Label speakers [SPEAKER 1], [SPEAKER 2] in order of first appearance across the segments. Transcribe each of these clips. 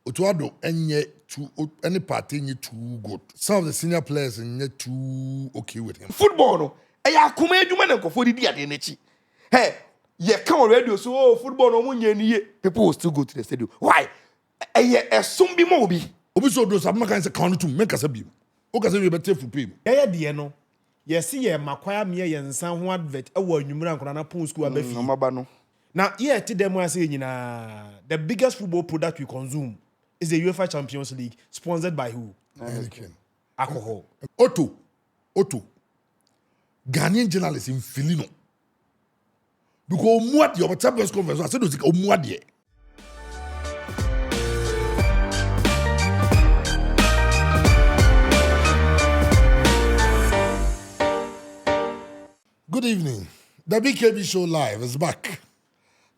[SPEAKER 1] Otuado enye too any party nye too good. Some of the senior players nye too okay with him.
[SPEAKER 2] Football no. Eya akuma edwuma na nkofo didi ade n'echi. Hey, ye come on radio so oh football no munye niye. People will still go to the stadium. Why? Eye esum bi mo obi.
[SPEAKER 1] Obi so do some kind say count to make us be. O ka say we better for pay.
[SPEAKER 3] Yeye de no. Ye see ye makwaya me ye nsan ho advert e wo anwumura nkona na pon school abafi.
[SPEAKER 2] Amaba no.
[SPEAKER 3] Now here ti dem ase nyina the biggest football product we consume is the UEFA Champions League sponsored by who? Alcohol.
[SPEAKER 1] Otto. Ghanaian journalist in Filino. Because what your Champions Conference I said was Omuadie. Good evening. The BKB show live is back.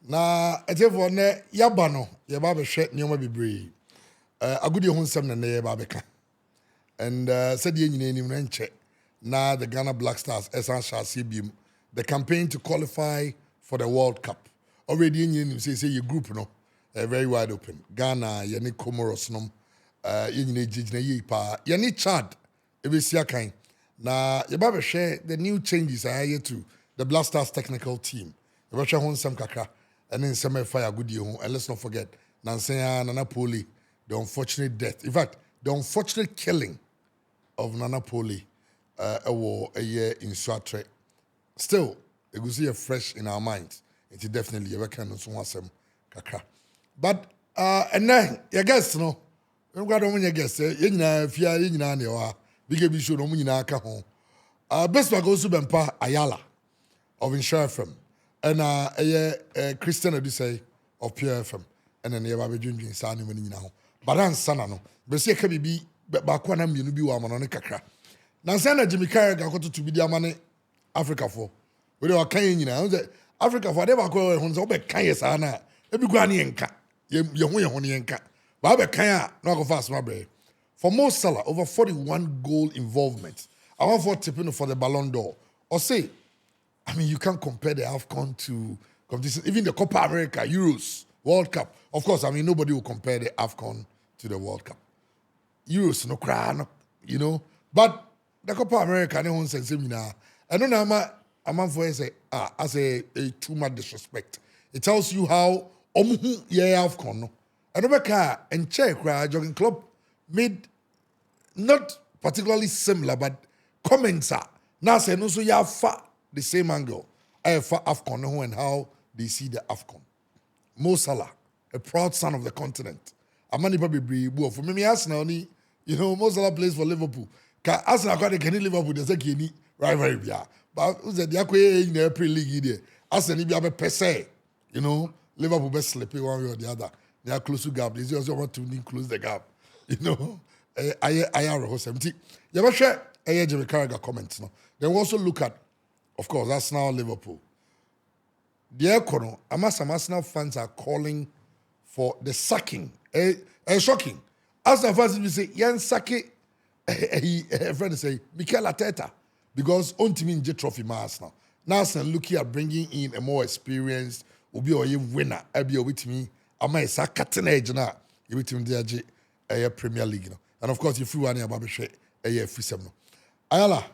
[SPEAKER 1] Na etefo ne yaba no ye ba be hwe nyoma bebre. Agudi ho nsem na ye ba beka. And said ye nyina enim na nche. Na the Ghana Black Stars esan shasi bim. The campaign to qualify for the World Cup. Already in you say your group no very wide open. Ghana, ye ni Comoros nom. Ye nyina jijina ye pa. Ye ni Chad. Ebe siakan. Na ye ba be hwe the new changes are here to the Black Stars technical team. Ye ba hwe ho nsem kakra. And then some fire good year, and let's not forget Nansaya Nana Poli, the unfortunate death. In fact, the unfortunate killing of Nana Poli a year in Swatre. Still, it was here fresh in our minds. It's definitely a kind of some kakra. But and then your guests, no, you got on your guests, you know, if you are in your big be sure no munaka home. Best one goes to Bempa Ayala of Insure FM. And Christian Odysseus of Pure FM. And then you have a dream in Sani when you know. But I'm Sanano. But see, can be Bakwana Munubi Waman Kakra. Now, Sana Jimmy Carragher got to be the money Africa for. We are Kanye, you know, Africa for whatever go on so back Kanye Sana. Every granny and cat. You're honey and cat. But I Kaya, not go fast, my baby. For most Salah, over 41 goal involvement. I want for tipping for the Ballon d'Or. Or say, I mean, you can't compare the AFCON to competition, even the Copa America, Euros, World Cup. Of course, I mean, nobody will compare the AFCON to the World Cup. Euros, no cry, no, you know. But the Copa America, no one says, I don't know, I'm for say, as a too much disrespect. It tells you how, AFCON, no. I don't know, and check, jogging club made not particularly similar, but comments are now say, no, so you have fat. The same angle for AFCON and how they see the AFCON. Mo Salah, a proud son of the continent. Amani Babi Bri, for me, Arsenal, you know, Mo Salah plays for Liverpool. Arsenal got a Kenny Liverpool, there's a Kenny rivalry. But who's the Yakwe in the April League there? Arsenal, be a per se, you know, Liverpool best slipping one way or the other. They are close to gap. They just want to close the gap. You know, I are a host. You ever share a Jimmy Carragher comments? No? Then we also look at, of course, Arsenal, Liverpool. The Econo, Arsenal fans are calling for the sacking. Shocking. Arsenal fans will say, Yan Sake, a friend say, Mikel Arteta, because on team in J Trophy Arsenal. Now Arsenal looking at bringing in a more experienced, will be a winner. I'll be with me. I might say, cutting edge now. You with him there, a Premier League. And of course, if you want to have a year free seven. Ayala.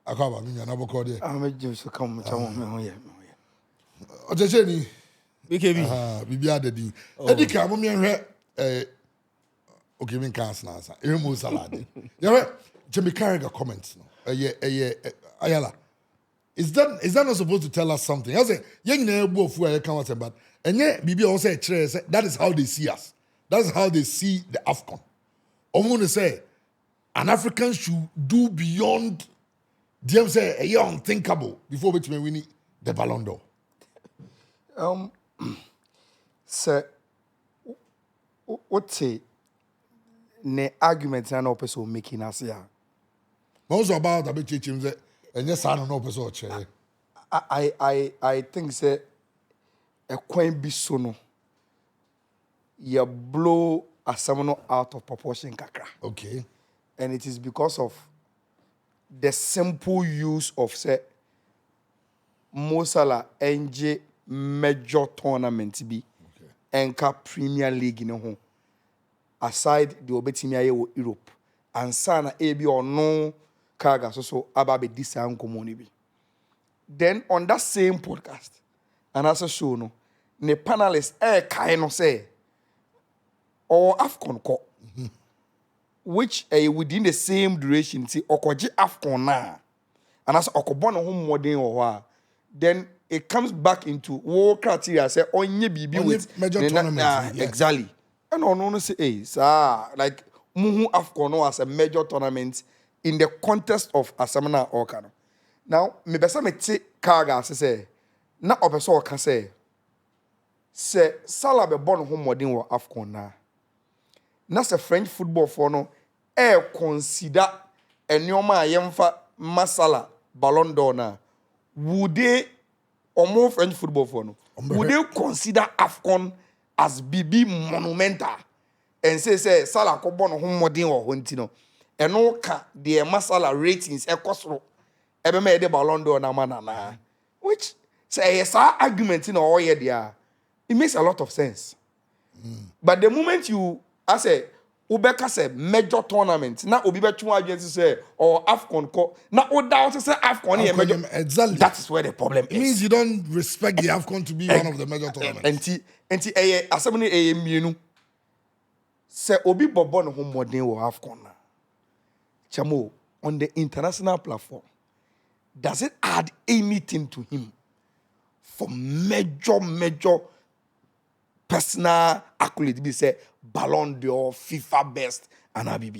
[SPEAKER 1] Akaba mi na boko de.
[SPEAKER 2] Me just come chamo me ho ye.
[SPEAKER 1] Ojeje ni
[SPEAKER 3] BKB.
[SPEAKER 1] Bibia de din. Edika mo mi hwe okay me kan sana sa. E mo salad. You Jimmy Carragher comments no. Ayala. Is that not supposed to tell us something? I say ye nyina ebu ofu e kan what but enye bibia o say kire say that is how they see us. That is how they see the AFCON. Omo say an African should do beyond DM say a young unthinkable before which may win the Ballon d'Or.
[SPEAKER 2] Sir, what say ne arguments are no person making us here.
[SPEAKER 1] Most about a bit him say and yes I don't know person chair.
[SPEAKER 2] I think say a coin be sono. You blow a someone out of proportion kakra.
[SPEAKER 1] Okay.
[SPEAKER 2] And it is because of the simple use of say Mo Salah NJ major tournament be Enka Premier League in home. aside the obetimi aye wo Europe ansa na ebi ono Kaga so aba be disa nkomo ni bi. Then on that same podcast and also show no the panelists kind of say or AFCON ko which within the same duration see okoji AFCON na and as okobon ho modern or wa then it comes back into war criteria say onye bibi with
[SPEAKER 1] major tournament yes.
[SPEAKER 2] Exactly and no say sir like muhu AFCON no as a major tournament in the context of Asamana or Kano. Now me besa me te Kaga say na obeso o ka say Salah be born ho modern wo AFCON na se French football for no consider enyoma yemfa masala Ballon d'Or na would they or more French football for no would they consider AFCON as BB monumental and say Salah ko born ho modern wo hontino eno ka the masala ratings ekosro ebe me de Ballon d'Or na manana which say yes argument in all here there it makes a lot of sense. But the moment you as a Ubeka say major tournament na obi betwa agency say or AFCON ko na o doubt say AFCON here major
[SPEAKER 1] exactly
[SPEAKER 2] that is where the problem is.
[SPEAKER 1] It means you don't respect the AFCON to be one of the major tournaments.
[SPEAKER 2] Enti asem ni mienu say obi bobo no ho modern wo AFCON na chamo on the international platform does it add anything to him for major personal accolade be say Ballon d'Or, FIFA best, and ABB.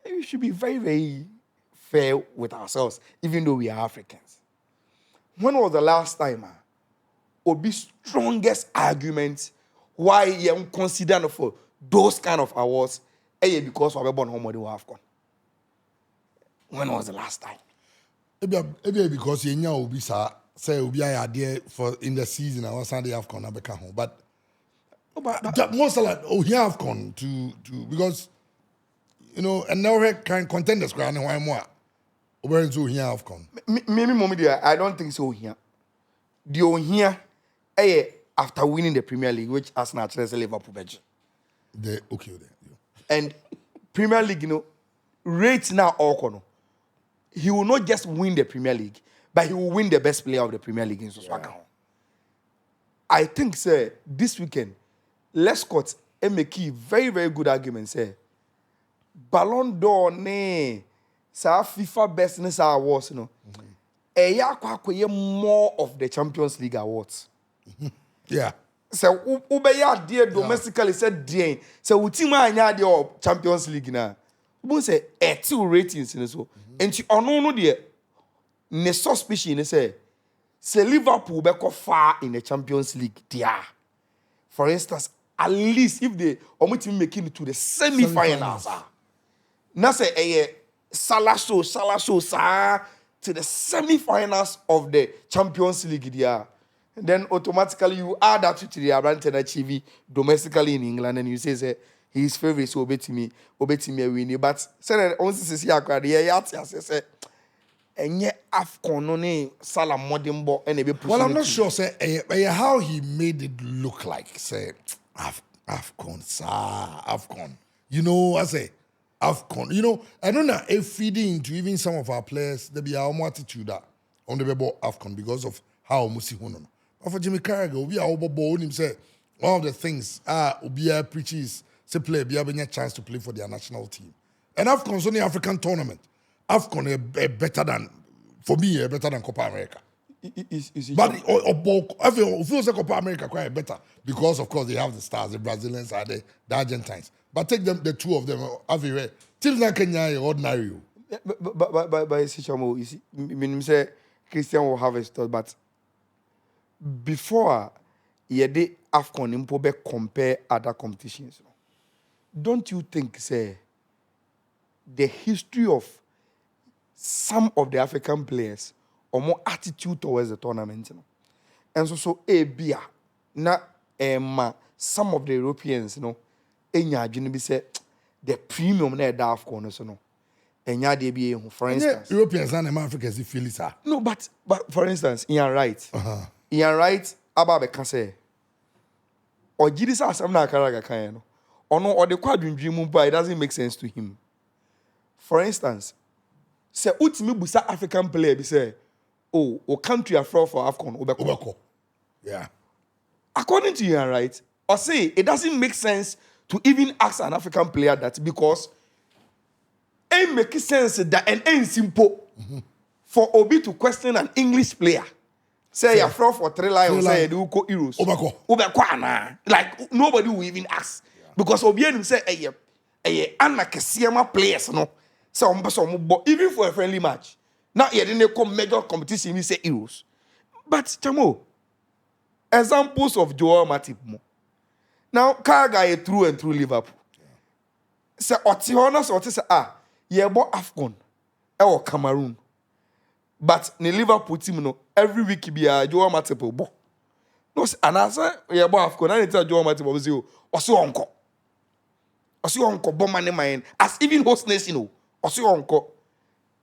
[SPEAKER 2] We should be very, very fair with ourselves, even though we are Africans. When was the last time Obi's strongest argument why you consider for those kind of awards because we are born home or AFCON? When was the last time?
[SPEAKER 1] Maybe because you know Obi say Obi are there for in the season I was Sunday AFCON abeka home, but most of like here AFCON to because you know and now we can contenders and why more over into here AFCON.
[SPEAKER 2] Maybe mommy there I don't think so here. The here after winning the Premier League which Arsenal actually Liverpool bench.
[SPEAKER 1] Okay.
[SPEAKER 2] And Premier League, you know, rates now all he will not just win the Premier League, but he will win the best player of the Premier League in Soswaka. I think, sir, this weekend, let's cut and make a very, very good argument, sir. Ballon d'Or, sa FIFA best in sa awards, you know. More of the Champions League awards.
[SPEAKER 1] Yeah.
[SPEAKER 2] So ubeya dear domestically said dear. So utima anya the Champions League na. Ubu say 2 ratings in so. And you no dear. Ne suspicion say Liverpool be go far in the Champions League there. For instance, at least if they team making it to the semi-finals. Na say Salah to the semi-finals of the Champions League there. Then automatically you add that to the Abrante achieve domestically in England and you say his favorite so obey me win. But say once see akwa the say enye AFCON no ne Salah modern ball and be
[SPEAKER 1] well, I'm not sure say how he made it look like say AFCON AFCON. You know, I say AFCON. You know, I don't know if feeding into even some of our players there be our attitude that on the ball AFCON because of how Musi Hono. But for Jimmy Carragher, we are over him say one of the things Ubia preaches say play be having a chance to play for their national team. And AFCON is only African tournament. AFCON is better than for me better than Copa America. But if you say Copa America quite better because of course they have the stars, the Brazilians are the Argentines. But take them, the two of them, everywhere. Till now, Kenya ordinary.
[SPEAKER 2] But you see, when you say Christian will have a story, but before you did AFCON, you compare other competitions. Don't you think, say, the history of some of the African players or more attitude towards the tournament, you know? And so bia na some of the Europeans, you know, be say the premium na AFCON so no. Enya de be for instance.
[SPEAKER 1] Europeans and Africans feel it.
[SPEAKER 2] No, but for instance, Ian Wright. Ian Wright aba be can say. Or Jidisa asem na Karaga kan no. or the quadrant dream, but it doesn't make sense to him. For instance, say ultimate busa African player be say, oh, or country afro for AFCON Obeko.
[SPEAKER 1] Yeah.
[SPEAKER 2] According to you, right? Or say it doesn't make sense to even ask an African player that because it makes sense that and ain't simple for Obi to question an English player. Say you're from for 3 lions, say you go Euros. Obeko. Like nobody will even ask. Because Obi and say, Anna Kesiama players, no. So even for a friendly match. Now you didn't come major competition, you say Euros. But Chamo, examples of Joel Matip. Now, Kaga is through and through Liverpool. Say Otihona so say ye bo AFCON or Cameroon. But the Liverpool team no every week be a Joel Matip bo. No and answer ye bo AFCON and tell Joel Matip o so onko. Osi onko bo man mind as even host nation no. Osi onko.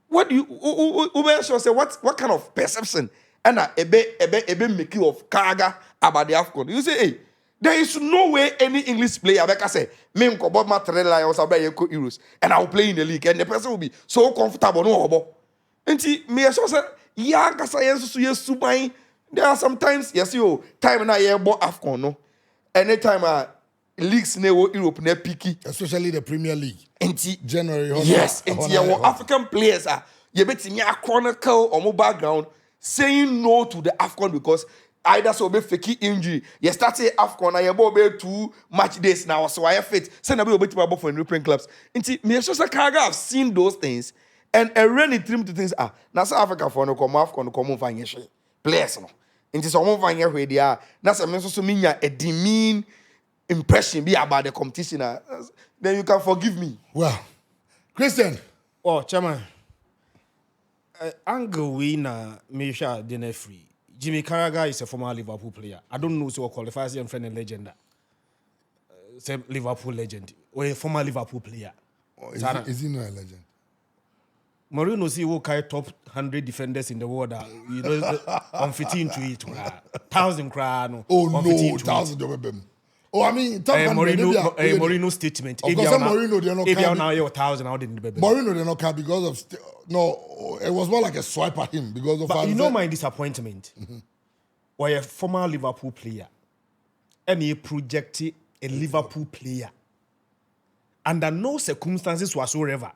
[SPEAKER 2] What do you say what kind of perception and ebe make you of Kaga about the AFCON? You say hey, there is no way any English player say me nko bob ma 3 lions about Euros and I will play in the league and the person will be so comfortable no obo. Enti me so say ya kasa yenso so yesuban. There are sometimes yes you time na ye bo AFCON no. Anytime leagues ne wo Europe ne picky,
[SPEAKER 1] especially the Premier League.
[SPEAKER 2] Enti
[SPEAKER 1] January.
[SPEAKER 2] yes, enti your African players are you betimi a chronicle or more background saying no to the AFCON because either so be fake injury. You start say AFCON and you be 2 match days now, so I fit. Send a bit about for European clubs. Inti me so Kaga have seen those things and a really dream to things now South Africa for no come AFCON come find your players no. Inti so mo find where they are. Now so me so mean a demean impression be about the competition. Then you can forgive me.
[SPEAKER 1] Well, Christian.
[SPEAKER 3] Oh, Chairman. Angle winner, Misha dinner free. Jimmy Carragher is a former Liverpool player. I don't know so qualifies him friend and legend. Same Liverpool legend or a former Liverpool player.
[SPEAKER 1] Oh, is he not a legend?
[SPEAKER 3] Mourinho see who carry top 100 defenders in the world. You know, on 15 to it. 1,000 crown.
[SPEAKER 1] Oh no, 1,000 of them. Oh, I mean,
[SPEAKER 3] Mourinho statement.
[SPEAKER 1] Of course, Mourinho they not
[SPEAKER 3] if you now 1,000, how didn't be?
[SPEAKER 1] Mourinho they not come because of no. It was more like a swipe at him because of.
[SPEAKER 3] But you know my disappointment. Or a former Liverpool player, and he projected a Liverpool player under no circumstances whatsoever,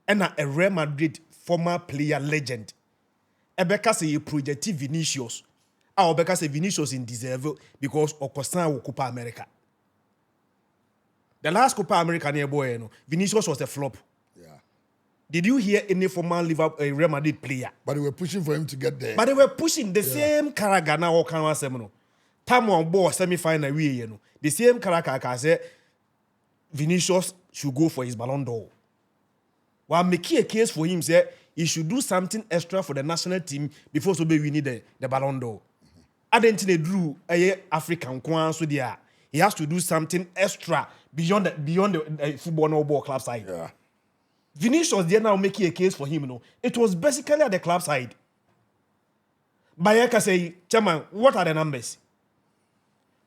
[SPEAKER 3] and a Real Madrid former player legend. Ebeka say he projected Vinicius. Obeka say Vinicius in deserve because Okosan will Copa America. The last Copa America near boy, Vinicius was a flop.
[SPEAKER 1] Yeah.
[SPEAKER 3] Did you hear any former Liverpool Real Madrid player?
[SPEAKER 1] But they were pushing for him to get there.
[SPEAKER 3] But they were pushing the same Carragher now or Canwa Semono. Time on board semi-final we the same Carragher say Vinicius should go for his Ballon d'Or. While making a case for him say he should do something extra for the national team before so we need the Ballon d'Or. Adentine drew a African Kwan so there. He has to do something extra beyond the football no ball club side.
[SPEAKER 1] Yeah.
[SPEAKER 3] Vinicius there now making a case for him. It was basically at the club side. Bayeka say, Chairman, what are the numbers?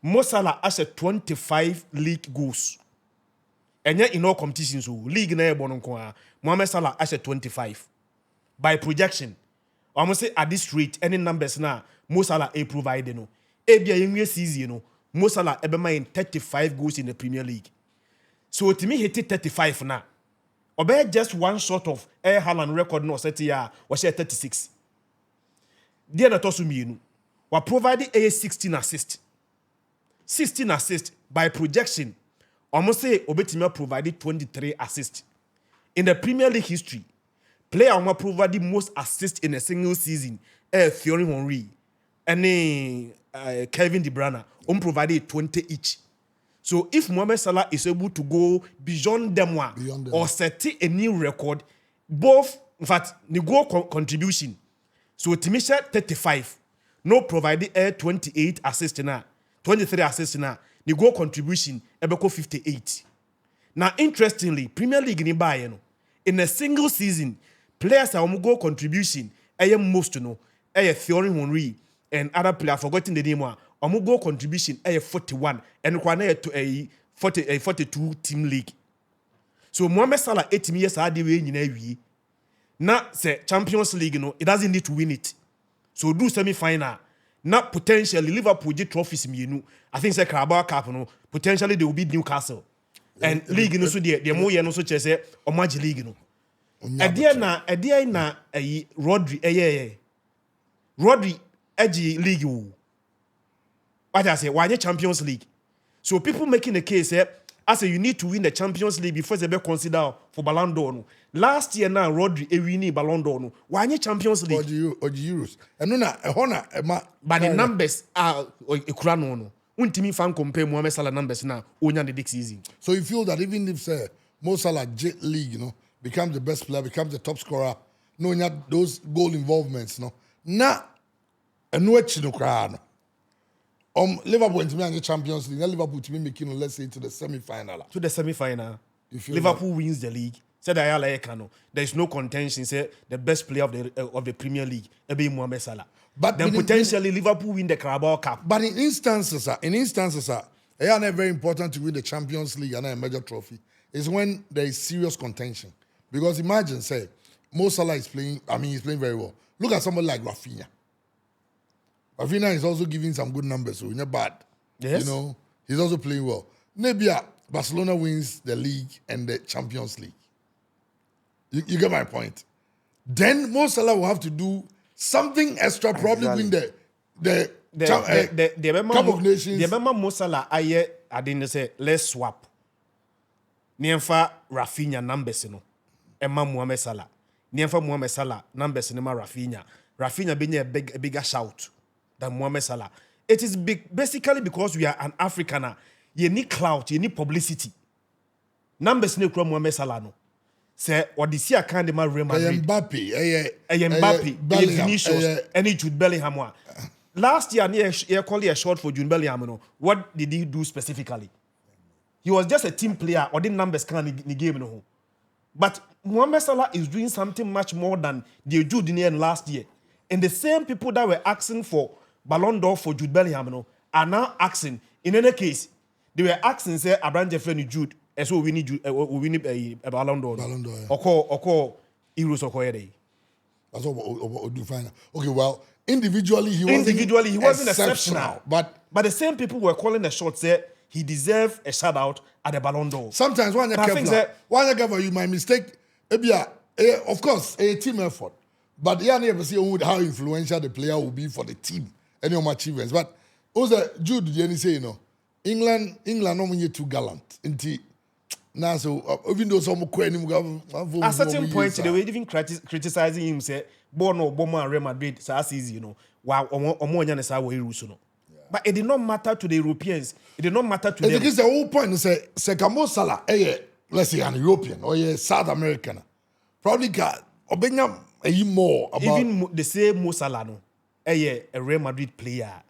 [SPEAKER 3] Mo Salah has 25 league goals. And yet in all competitions, so league na bonon Mohamed Salah has 25. By projection, I must say at this rate, any numbers now, Mo Salah a provided no. Ebia in season, Mo Salah ever made 35 goals in the Premier League. So to me, he hit 35 now. Obey just one short of Air Haaland record no set ya was 36. Dear na tosu mi we provided a 16 assist. 16 assists by projection. Almost say Obetima provided 23 assists. In the Premier League history, player who provided most assists in a single season, Thierry Henry and Kevin De Bruyne, provided 20 each. So if Mohamed Salah is able to go beyond them or set a new record, both, in fact, the goal contribution. So Timisha 35, no provided 28 assists now, 23 assists now, the goal contribution, Ebeko 58. Now, interestingly, Premier League in a single season, players are goal contribution, most Thierry Henry and other players, forgotten the name, goal contribution 41 and to a 42 team league. So Mohamed Salah 8 years ade we nyina wie. Na say Champions League no, it doesn't need to win it. So do semi-final. Na potentially Liverpool get trophies mienu. I think say Carabao Cup no, potentially they will beat Newcastle. And league no so the more ye no so che say Omaji league no. Edia na Rodri Rodri edgy league wo. What I say, why Champions League? So people making the case I say you need to win the Champions League before they be considered for Ballon d'Or. No. Last year now Rodri winning Ballon d'Or. No. Why Champions League?
[SPEAKER 1] Or the Euros. And no,
[SPEAKER 3] but the numbers are a crown no. Untimi fan compare Mohamed Salah numbers now onya the next season.
[SPEAKER 1] So you feel that even if say Mo Salah Jet League, becomes the best player, becomes the top scorer, no those goal involvements, na no crown. Liverpool to me and the Champions League. Liverpool to me making, let's say, to the semi-final.
[SPEAKER 3] To the semi-final. Liverpool wins the league. Said there is no contention. Say the best player of the Premier League, be Mohamed Salah. But then potentially Liverpool win the Carabao Cup.
[SPEAKER 1] But in instances, it is very important to win the Champions League and a major trophy. Is when there is serious contention. Because imagine, say, Mo Salah is playing. He's playing very well. Look at somebody like Rafinha. Rafinha is also giving some good numbers, so he's not bad.
[SPEAKER 3] Yes.
[SPEAKER 1] He's also playing well. Maybe Barcelona wins the league and the Champions League. You get my point. Then Mo Salah will have to do something extra, probably win the Cup of Nations.
[SPEAKER 3] The Mo Salah, I didn't say let's swap. Niemfa Rafinha numbers Emma Mohamed Salah. Niemfa Mohamed Salah numbers Emma Rafinha. Rafinha being a bigger shout than Mohamed Salah. It is basically because we are an Africaner. You need clout, you need publicity. Numbers ne kura Mohamed Salah no. Say what this year can ma Real Madrid. Mbappe, Vinicius, any Jude Bellingham. Last year, he called a short for Jude Bellingham. No. What did he do specifically? He was just a team player, or the numbers can in the game. No. But Mohamed Salah is doing something much more than the Jude in last year. And the same people that were asking for Ballon d'Or for Jude Bellingham are now asking. In any case, they were asking, say, Abraham Jeffrey Jude, and so we need a Ballon d'Or.
[SPEAKER 1] Ballon d'Or.
[SPEAKER 3] Or Euros or Koyede.
[SPEAKER 1] That's what we'll do fine. Okay, well, individually he wasn't exceptional. But
[SPEAKER 3] the same people were calling the shot, say he deserved a shout out at the Ballon d'Or.
[SPEAKER 1] Sometimes when you're careful, you might mistake. Of course, a team effort. But you never see how influential the player will be for the team, any of my achievements. But also, Jude, you say, England no too gallant. Now, so even though some
[SPEAKER 3] at certain point, they were even criticizing him, say, Bono, and Real Madrid, so that's easy, Wow, but it did not matter to the Europeans. It did not matter to them.
[SPEAKER 1] It's the whole point. Say, Mo Salah, let's say an European or a South American, probably got more about
[SPEAKER 3] even the same Mo Salah, a Real Madrid player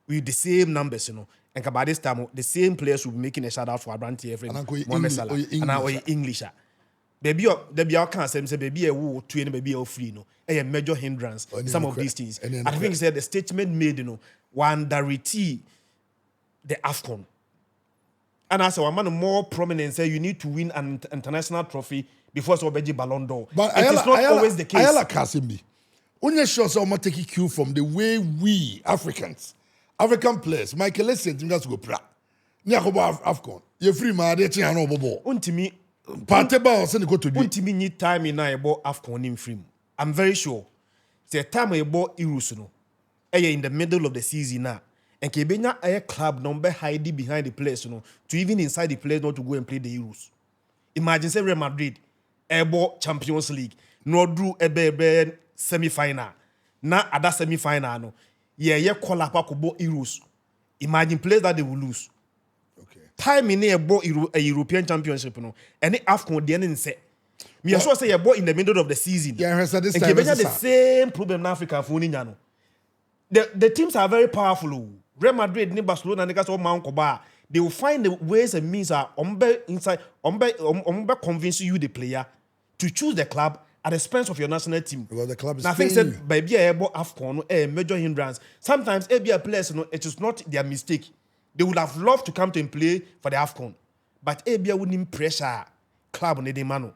[SPEAKER 3] with the same numbers, And by this time, the same players will be making a shout out for Abranti every Mohamed Salah. And now English. Baby, I can't say baby a woo to any baby free, a major hindrance. Some of these things. I think said the statement made, one directly the AFCON. And as a man more prominent, say you need to win an international trophy before so be Ballon d'Or.
[SPEAKER 1] But
[SPEAKER 3] it is not always the case.
[SPEAKER 1] Ayala Kasimbi. Onye sure so take a cue from the way we African players, Michael Essien, think go pra. Ni akobo AFCON. You free ma de chi ano bobo.
[SPEAKER 3] Untimi
[SPEAKER 1] Parteba o se go to be.
[SPEAKER 3] Untimi need time in na ebo AFCON in free. I'm very sure. The time ebo Euros no. In the middle of the season now. And Kebenya a club number hiding behind the players, to even inside the players not to go and play the Euros. Imagine say Real Madrid, ebo Champions League, no drew ebe semi-final. Na other semi-final no. Call up kubo Euros. Imagine players that they will lose.
[SPEAKER 1] Okay.
[SPEAKER 3] Time in a European Championship no. Any AFCON the end say. Me also say in the middle of the season.
[SPEAKER 1] Yeah, so this
[SPEAKER 3] and
[SPEAKER 1] time
[SPEAKER 3] Kebenya the same problem in Africa for Ninyano. The teams are very powerful. Real Madrid, Barcelona, they will find the ways and means inside convince you the player to choose the club at the expense of your national team.
[SPEAKER 1] Well, the club is
[SPEAKER 3] nothing said by AFCON, a major hindrance. Sometimes players, it is not their mistake. They would have loved to come to and play for the AFCON. But Abia would need pressure club on the mano.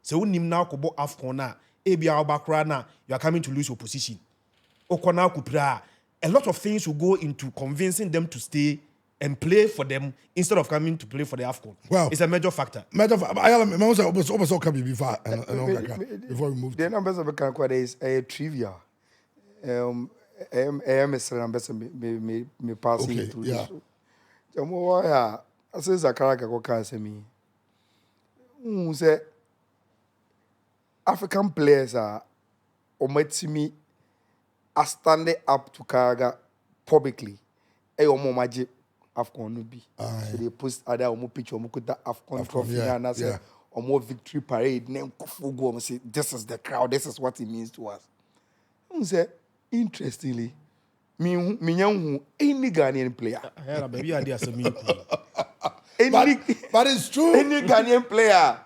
[SPEAKER 3] So we now kobo AFCON na Abia Obakra na you are coming to lose your position. Okona kupra. A lot of things will go into convincing them to stay and play for them instead of coming to play for the AFCON.
[SPEAKER 1] Well,
[SPEAKER 3] it's a major factor.
[SPEAKER 1] Before we move.
[SPEAKER 2] The numbers of the is a trivia. AMS numbers me passing through this. Jamoya, I say Zakaraka Koka say me. Say African players are ometimi are standing up to Karaga publicly. Omo magic AFCON no be. So they post other omo picture omo kuta AFCON trophy and I say omo victory parade name kofugo omo say this is the crowd, this is what it means to us. Say interestingly, me nyanhu any Ghanaian player.
[SPEAKER 3] Baby idea say me.
[SPEAKER 1] But it's true.
[SPEAKER 2] Any Ghanaian player,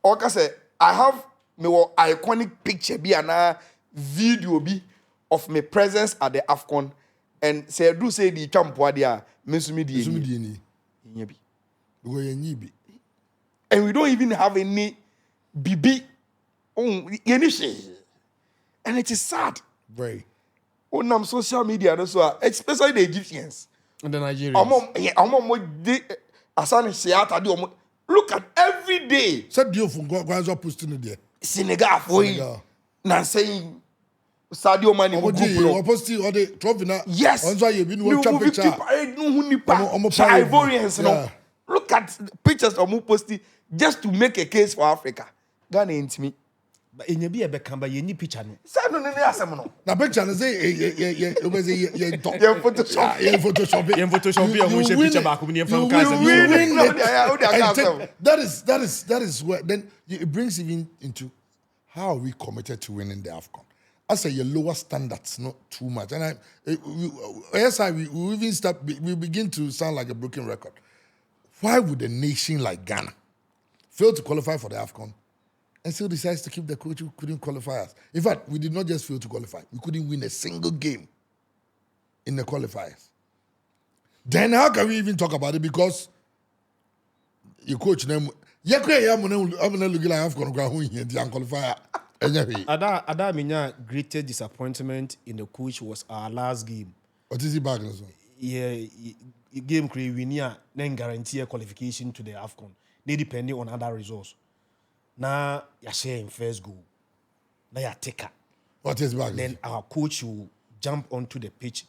[SPEAKER 2] or say I have my iconic picture be and video be of my presence at the AFCON, and say do say the champo dia mesumi di and we don't even have any BB and it is sad.
[SPEAKER 1] Very.
[SPEAKER 2] On social media, also, especially the Egyptians
[SPEAKER 3] and the Nigerians.
[SPEAKER 2] Look at every day.
[SPEAKER 1] Said you from Gwanzo posting there.
[SPEAKER 2] Senegal for you. Now saying Sadio Mane
[SPEAKER 1] posting all the trophy now.
[SPEAKER 2] Yes.
[SPEAKER 1] Also you been watch picture.
[SPEAKER 2] Ivorians, no. Look at pictures of mu posting just to make a case for Africa. Ghana ain't me.
[SPEAKER 3] But in be a becamba ye picture no.
[SPEAKER 2] Say no no.
[SPEAKER 1] Na picture say ye
[SPEAKER 2] Photoshop.
[SPEAKER 3] Photoshop you picture back when from
[SPEAKER 1] that is where then it brings even into how are we committed to winning the AFCON. I say your lower standards not too much, and we even start we begin to sound like a broken record. Why would a nation like Ghana fail to qualify for the AFCON and still decides to keep the coach who couldn't qualify us? In fact, we did not just fail to qualify. We couldn't win a single game in the qualifiers. Then how can we even talk about it? Because your coach name, I'm looking like AFCON qualifier.
[SPEAKER 3] Ada minya greatest disappointment in the coach was our last game.
[SPEAKER 1] What is he back?
[SPEAKER 3] Yeah, game create we then guarantee a qualification to the AFCON. They depending on other results. Now you're sharing first goal. Now you're taker.
[SPEAKER 1] What is back?
[SPEAKER 3] Then our coach will jump onto the pitch,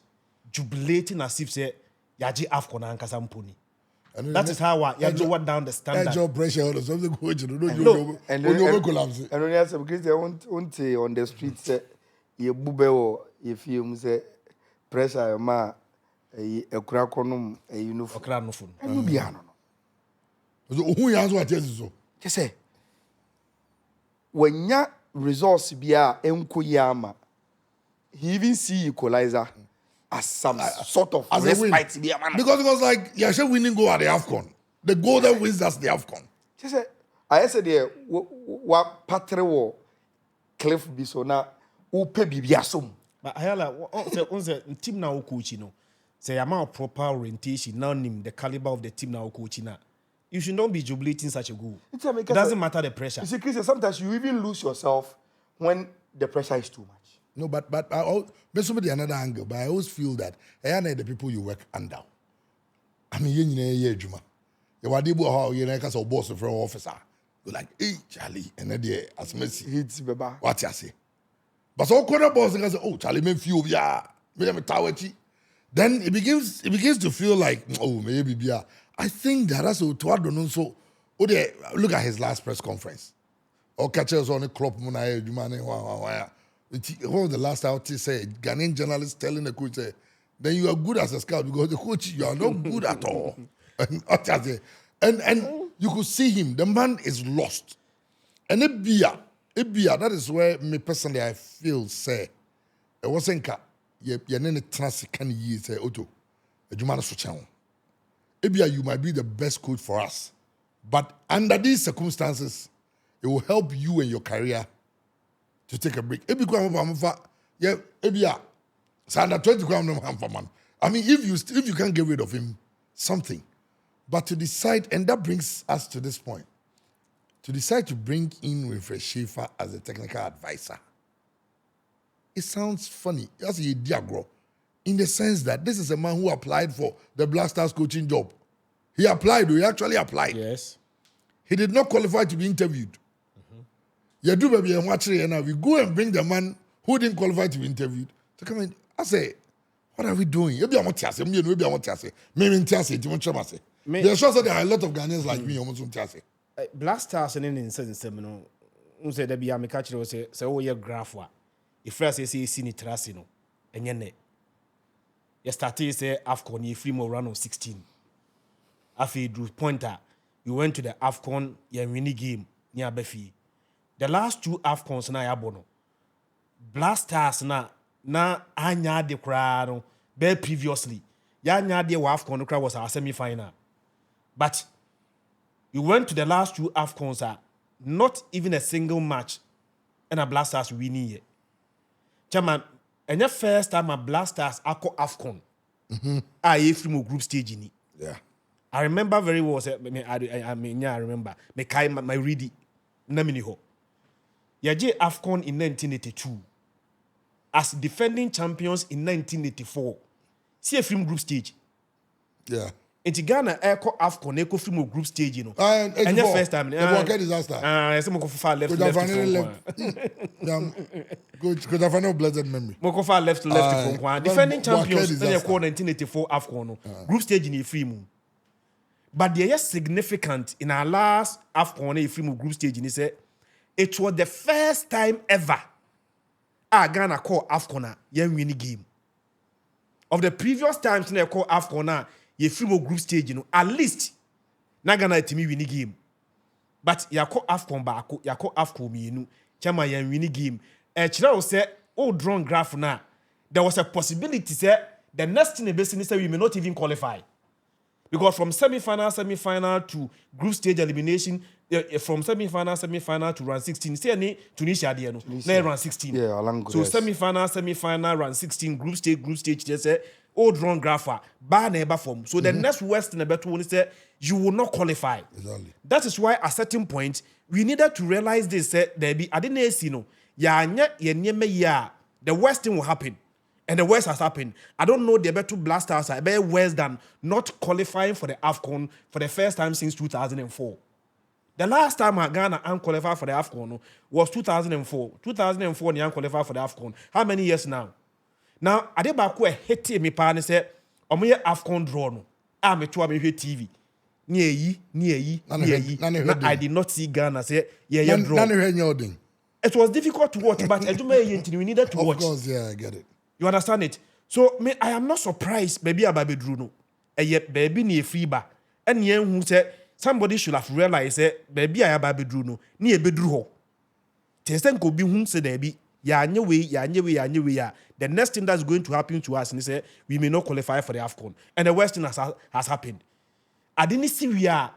[SPEAKER 3] jubilating as if say Yaji AFCON and Kasampuni. That is how I lower down the standard.
[SPEAKER 1] Job pressure or something coach.
[SPEAKER 2] And only as because they won't on the street say you bube if you say pressure ma a craconum a uniform.
[SPEAKER 3] Okranofun.
[SPEAKER 2] And be ano.
[SPEAKER 1] Who has what is so?
[SPEAKER 2] Just say when ya resource bia enkoyama, he even see equalizer as some sort of
[SPEAKER 1] as
[SPEAKER 2] respite.
[SPEAKER 1] Because it was like Yasha winning goal at the AFCON. The goal that wins that's the AFCON.
[SPEAKER 2] Just say I said there what patre war cliff be so na upe bibiasum.
[SPEAKER 3] But Ayala, on the team now coaching, no. Say amount proper orientation, now name the caliber of the team now coaching. You should not be jubilating such a goal. It doesn't matter the pressure.
[SPEAKER 2] You see, Chris, sometimes you even lose yourself when the pressure is too much.
[SPEAKER 1] No, but there's somebody another angle. But I always feel that I know the people you work under. I mean, you Juma. You are able how you like as a boss of an officer. You're like, hey, Charlie, and then they as Messi.
[SPEAKER 2] Hits Baba.
[SPEAKER 1] What you say? But so corner boss and say, oh, Charlie, me feel then it begins to feel like, oh, maybe yeah. I think that that's what I don't know. So, look at his last press conference. Or catch us on the crop. When was the last time he said, Ghanaian journalist telling the coach, then you are good as a scout because the coach, you are not good at all. And you could see him. The man is lost. And Ibia, that is where me personally I feel say, it wasn't you're not a transican year say auto. Ibia, you might be the best coach for us. But under these circumstances, it will help you and your career to take a break. Ibia, so under 20 man. I mean, if you can't get rid of him, something. But to decide, and that brings us to this point, to decide to bring in Wilfred Schaefer as a technical advisor, it sounds funny. That's a diagro, in the sense that this is a man who applied for the Black Stars coaching job. He actually applied.
[SPEAKER 3] Yes.
[SPEAKER 1] He did not qualify to be interviewed. You do baby and watch it, and we go and bring the man who didn't qualify to be interviewed to come in. I say, what are we doing? Maybe I want to say, maybe I want to say, maybe I say, there are sure there are a lot of Ghanaians like me. Almost want to say.
[SPEAKER 3] Black Stars and in sense, no, say there be a me catch say oh yeah graph wa. If first say see ni trust no, enye ne. You started say AFCON you free more round of 16. After drew pointer, you went to the AFCON you win game near Befi. The last 2 AFCONs na yabono. Black Stars na anya de kra no be previously. Ya anya de AFCON kra was our semi-final. But you went to the last 2 AFCONs, not even a single match, and a Black Stars winning yet. Chairman, and your first time a Black Stars ako AFCON, I from group stage in it.
[SPEAKER 1] Yeah.
[SPEAKER 3] I remember very well. I remember. My ready. Namini ho. Yaje AFCON in 1982. As defending champions in 1984. See a film group stage.
[SPEAKER 1] Yeah.
[SPEAKER 3] In Ghana, Echo AFCON, Echo film group stage, you know.
[SPEAKER 1] And
[SPEAKER 3] your first time.
[SPEAKER 1] The Walker disaster.
[SPEAKER 3] Some go far left.
[SPEAKER 1] Good have no blessed memory.
[SPEAKER 3] Mokofa left from one. Defending champions, then you call 1984 AFCON. Group stage in a film. But they are significant in our last AFCON a film group stage. And say it was the first time ever Ghana call AFCON a winning game. Of the previous times they call AFCON a film group stage, you know, at least na Ghana to me winning game. But you call AFCON back, you call AFCON me, you know, chama ya winning game. Chira say, oh, drawn graph now. There was a possibility say the next thing the business we may not even qualify. Because from semi-final to group stage elimination, from semi-final to round 16, say any Tunisia there no, na round 16.
[SPEAKER 2] Yeah, along
[SPEAKER 3] so semi-final, round 16, group stage. They say, oh, drawn grapher, bar neighbor form. So the next West in the better one say you will not qualify.
[SPEAKER 1] Exactly.
[SPEAKER 3] That is why at a certain point we needed to realize this. There be I didn't see no. The worst thing will happen. And the worst has happened. I don't know the better Black Stars are better worse than not qualifying for the AFCON for the first time since 2004. The last time Ghana unqualified for the AFCON was 2004. 2004 they unqualified for the AFCON. How many years now? Now, I did back where hate me partner said, "Omo ye AFCON draw no. Me to me TV. I did not see Ghana say draw. It was difficult to watch, but we needed to watch.
[SPEAKER 1] Of course, yeah, I get it.
[SPEAKER 3] You understand it? So I am not surprised. Baby, Ababe Drew no. Yet baby ni FIBA. And yen who said somebody should have realized baby Ababe Drew no. Ni a bedru ho. Testen could be whom said baby. Ya. The next thing that's going to happen to us is we may not qualify for the AFCON. And the worst thing has happened. I didn't see we are.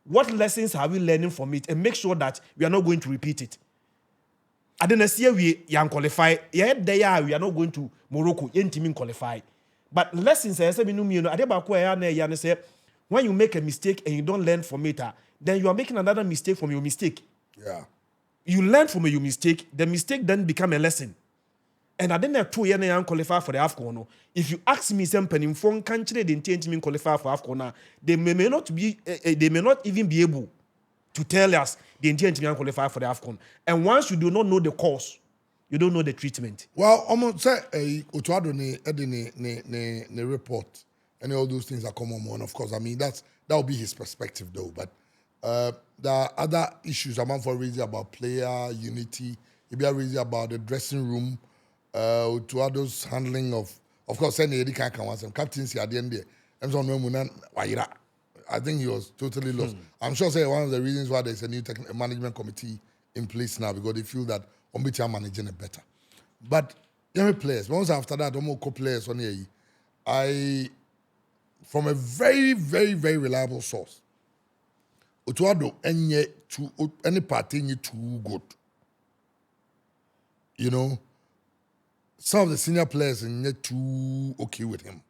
[SPEAKER 3] What lessons are we learning from it? And make sure that we are not going to repeat it. I didn't see we are qualify. Yeah, we are not going to Morocco. Qualify. But lessons I say when you make a mistake and you don't learn from it, then you are making another mistake from your mistake.
[SPEAKER 1] Yeah.
[SPEAKER 3] You learn from your mistake, the mistake then become a lesson. And I didn't have 2 years qualify for the AFCON. If you ask me something in foreign country, they didn't qualify for AFCON. They may not even be able to tell us they intend to qualify for the AFCON. And once you do not know the cause, you don't know the treatment.
[SPEAKER 1] Well, almost say Otuado ne report and all those things are common one. Of course, I mean that will be his perspective though. But there are other issues among for reason about player unity. It be a reason about the dressing room. Otuado's handling of course, any Eddie can some captaincy at the end there. I think he was totally lost. I'm sure say one of the reasons why there's a new management committee in place now because they feel that Ombitia are managing it better. But young players, once after that, co-players on here, from a very, very, very reliable source, Otuado any party too good. You know, some of the senior players are not too okay with him.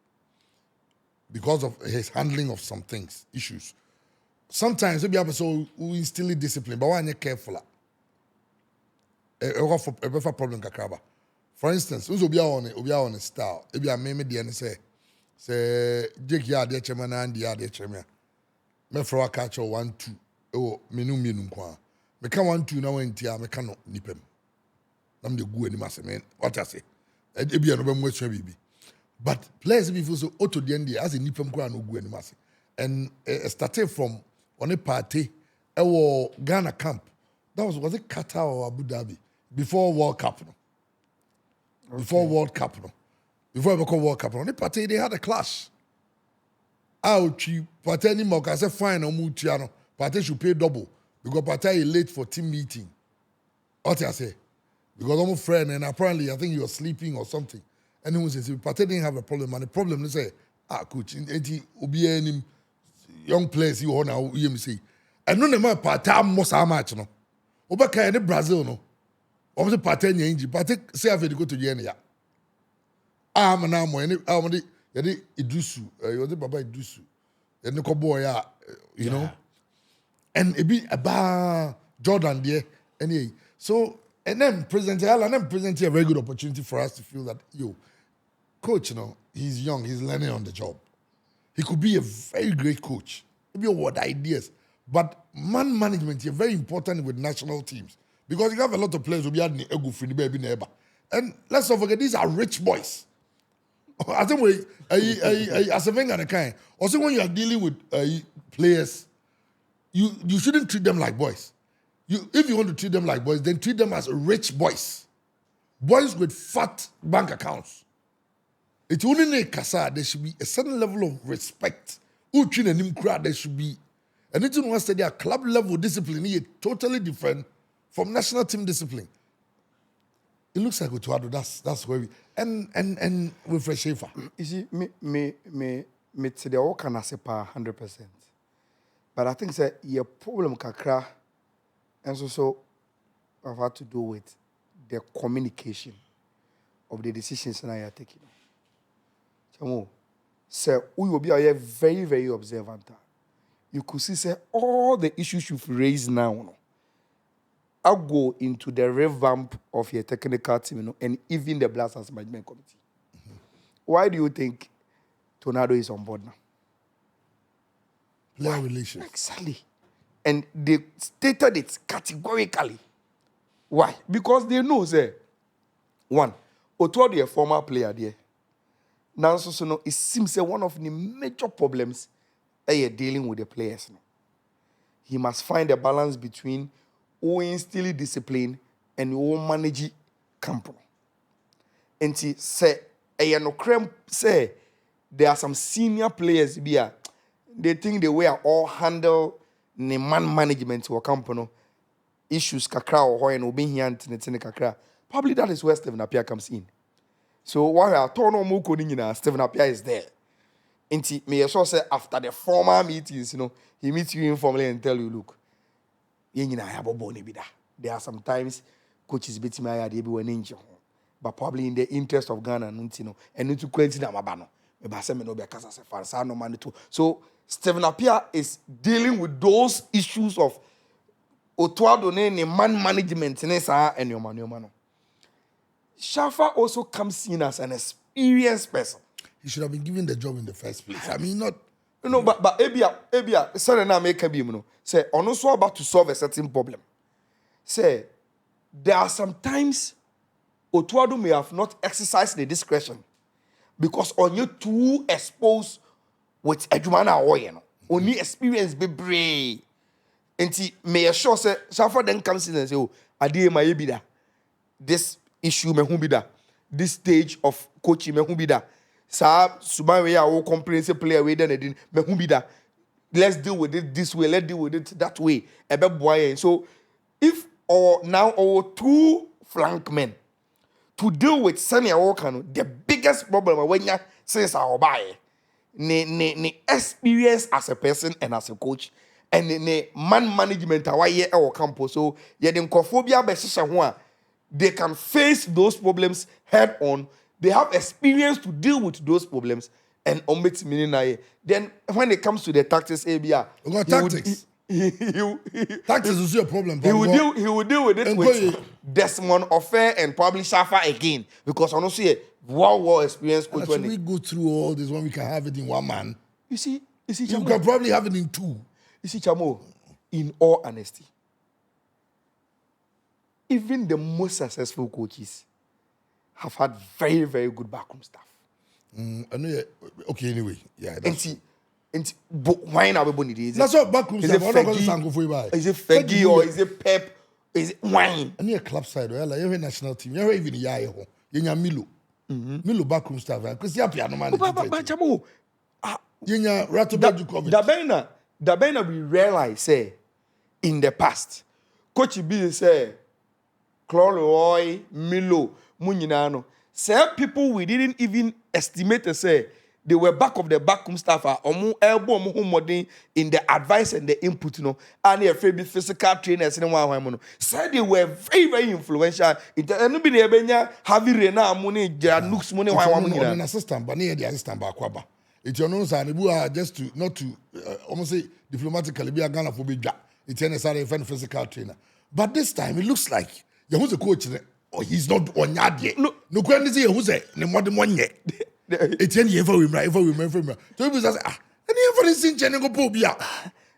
[SPEAKER 1] because of his handling of some things, issues. Sometimes maybe so we instill discipline, but when you're careful, a problem kakraba. For instance, who's obi on a style. Maybe I made the say Jake ya de chairman and ya de chairman. Me for a catch 1-2. Oh, menu kwa. Me can 1-2 now entia me can nipem. Nam de gu ani masse man. What I say? E be no be mo bibi. But players before so auto the end as a nipem kwa no gu ani masse. And started from on a party Ghana camp. That was it Qatar or Abu Dhabi before World Cup no. Okay. Before World Cup no. Before we call World Cup on the party they had a clash. Ouch, party ni mo ka say fine o mu tia no. Party should pay double because party is late for team meeting. What I say? Because I'm a friend and apparently I think you were sleeping or something. And he says party didn't have a problem and the problem is say coach obi any young players you on now you say. And no na party most how much no. Obaka in Brazil no. Omo say party nya inji party say have to go to the na mo any yadi Idusu you the baba Idusu. And the boy you know. And it be about Jordan there. Anyway, so and then present a very good opportunity for us to feel that coach, he's young, he's learning on the job. He could be a very great coach. Maybe what ideas. But man management is very important with national teams. Because you have a lot of players who be had ego free baby neighbor. And let's not forget, these are rich boys. I think as a Wenger kind. Also when you are dealing with players, you shouldn't treat them like boys. If you want to treat them like boys, then treat them as rich boys. Boys with fat bank accounts. It's only in Kasa, there should be a certain level of respect. There should be. And it's one study a club level discipline is totally different from national team discipline. It looks like Utuado, that's where we and with Fresh Schaefer.
[SPEAKER 2] You see, me today all can say 100%. But I think that your problem kakra and so I've had to do with the communication of the decisions that I are taking. So we will be very, very observant. You could see say all the issues you've raised now. I'll go into the revamp of your technical team, and even the Blasters Management Committee. Mm-hmm. Why do you think Tornado is on board now?
[SPEAKER 1] Player relations.
[SPEAKER 2] Exactly. And they stated it categorically. Why? Because they know, say, one, Otuado a former player there. Now, so it seems that one of the major problems are dealing with the players. He must find a balance between who instill discipline and who manage company. And he say, say there are some senior players here. They think the way I all handle the man management or company issues kakra or and obey here and kakra. Probably that is where Stephen Appiah comes in. So while I told no more Stephen Appiah is there. And he may also say after the formal meetings, he meets you informally and tell you, look, there are sometimes coaches beat me at everyone injured. But probably in the interest of Ghana, and to quench them abano. So Stephen Appiah is dealing with those issues of Otuado man management and your man. Shafa also comes in as an experienced person.
[SPEAKER 1] He should have been given the job in the first place. I mean, not.
[SPEAKER 2] No, but Ebia, sorry, now make a beam. Say, on also about to solve a certain problem. Say, there are some times Otuado may have not exercised the discretion because on you too exposed with Edumana Oyen, only experience be brave. And he may assure say, Shafa then comes in and say, oh, Adi my ebida. This issue may be that. This stage of coaching may be that. Sa Sumawe our comprehensive player way then it may be that. Let's deal with it this way, let's deal with it that way. So if or now our two flank men to deal with Sanya Okano, the biggest problem when you say our buy ne experience as a person and as a coach and ne man management away our campus. So yeah, the Kophobia they can face those problems head on. They have experience to deal with those problems. and omit meaning. Then when it comes to the tactics, ABR,
[SPEAKER 1] We got tactics. Tactics is your problem.
[SPEAKER 2] He will deal with it with Desmond Offer and probably Shafa again because honestly, a war experience.
[SPEAKER 1] Should we go through all this when we can have it in one man?
[SPEAKER 2] You see,
[SPEAKER 1] You
[SPEAKER 2] Chamo,
[SPEAKER 1] can probably have it in two.
[SPEAKER 2] you see, Chamo, in all honesty, even the most successful coaches have had very, very good backroom staff.
[SPEAKER 1] I know. Okay, anyway, yeah.
[SPEAKER 2] And why not everybody is
[SPEAKER 1] That's what backroom
[SPEAKER 2] Is
[SPEAKER 1] stuff.
[SPEAKER 2] it
[SPEAKER 1] I'm not going to
[SPEAKER 2] Fergie?
[SPEAKER 1] stand go for you by.
[SPEAKER 2] Is it Fergie or is it Pep? Is it wine?
[SPEAKER 1] I need a club side. Well, like every national team. You even Yaya. You need Milo. Milo backroom staff. Because you piano man.
[SPEAKER 2] But Chamo,
[SPEAKER 1] You need Rato Bejukovic.
[SPEAKER 2] Dabena, we realize say in the past, Coach B say, Cloroy, Milo, Muninano. Say people we didn't even estimate to say they were back of the backroom staff elbow modern in the advice and the input, and they afraid physical trainers and said they were very, very influential. It nobody heavy rena money, nooks money,
[SPEAKER 1] an assistant, but near the assistant bakwaba. It's your nose and just to not to almost say diplomatically be a gunner for big jack. It's necessary a physical trainer. But this time it looks like who's a coach. Oh, he's not on yard yet. No, when is he who's a modern one yet? It's any ever we remember. So it was and ever is in Channel Pobia.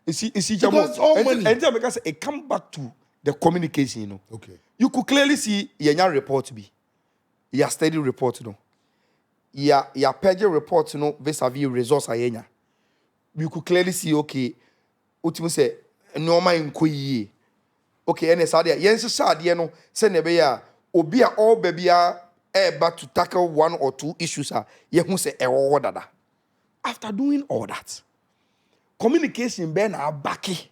[SPEAKER 2] You see,
[SPEAKER 1] because all money.
[SPEAKER 2] And because it come back to the communication,
[SPEAKER 1] Okay.
[SPEAKER 2] You could clearly see your report to be your steady report, your page report, vis-a-vis results ayenya. You could clearly see, okay, ultimately say normal inquiry. Okay, and it's idea. Yes, sad, send a bear, or all baby but to tackle one or two issues. You say order. After doing all that, communication ben are backy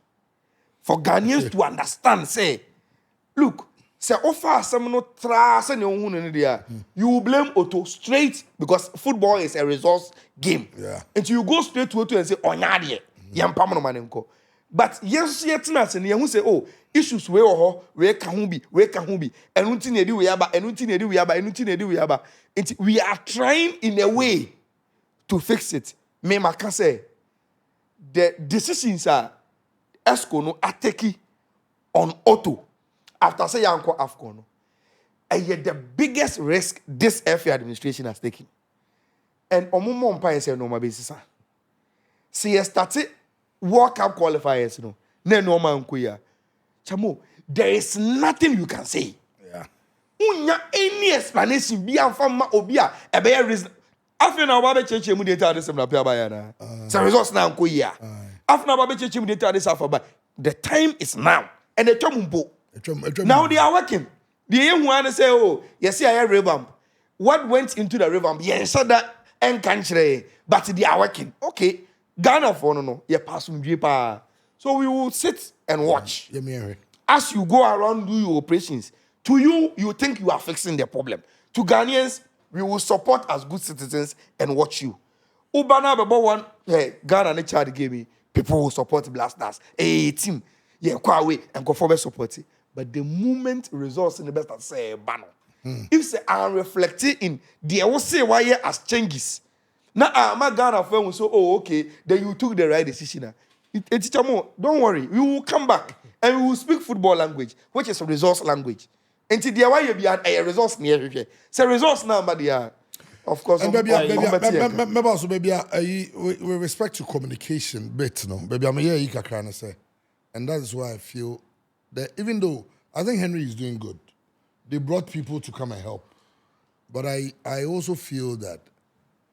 [SPEAKER 2] for Ghanaians to understand. Say, look, say offer some no trust and you will blame Otto straight because football is a resource game.
[SPEAKER 1] Yeah.
[SPEAKER 2] And you go straight to Otto and say, Onyadie, yampamano manenko. But yes, yet nothing. You say, oh, issues where can be, and we are trying in a way to fix it. Me can say the decisions are AFCON are taking on auto after say Yanko AFCON. And yet the biggest risk this FA administration has taken. And Omumo Empire say normal basis. See, you started World Cup qualifiers, normal nkuya. Chamo, there is nothing you can say.
[SPEAKER 1] Yeah.
[SPEAKER 2] Unya any explanation be from obia a bear reason. After now, Babe Church, you did this and Bayana. So results now, Kuya. After now, Babe Church, you did this alphabet. The time is now. And the Tomumbo. Now they are working. The young one say, oh, yes, I have revamp. What went into the revamp? Yes, so that and country, but they are working. Okay. Ghana for no, you pass from Jipa. So we will sit and watch. As you go around do your operations, to you, you think you are fixing the problem. To Ghanaians, we will support as good citizens and watch you. Ubana Baba one, hey, Ghana and child gave me, people will support Blasters. A team, yeah, quite away and go forward support it. But the moment results in the best, I say, banner. If they are reflecting in the will say why as changes. Now, my Ghana friend will say, oh, okay, then you took the right decision. Don't worry, we will come back and we will speak football language, which is a resource language. And today, why you be a resource near here? So resource now, but yeah, of course.
[SPEAKER 1] And maybe also maybe with respect to communication, bit no, maybe I'm here. You can say, and that is why I feel that even though I think Henry is doing good, they brought people to come and help, but I also feel that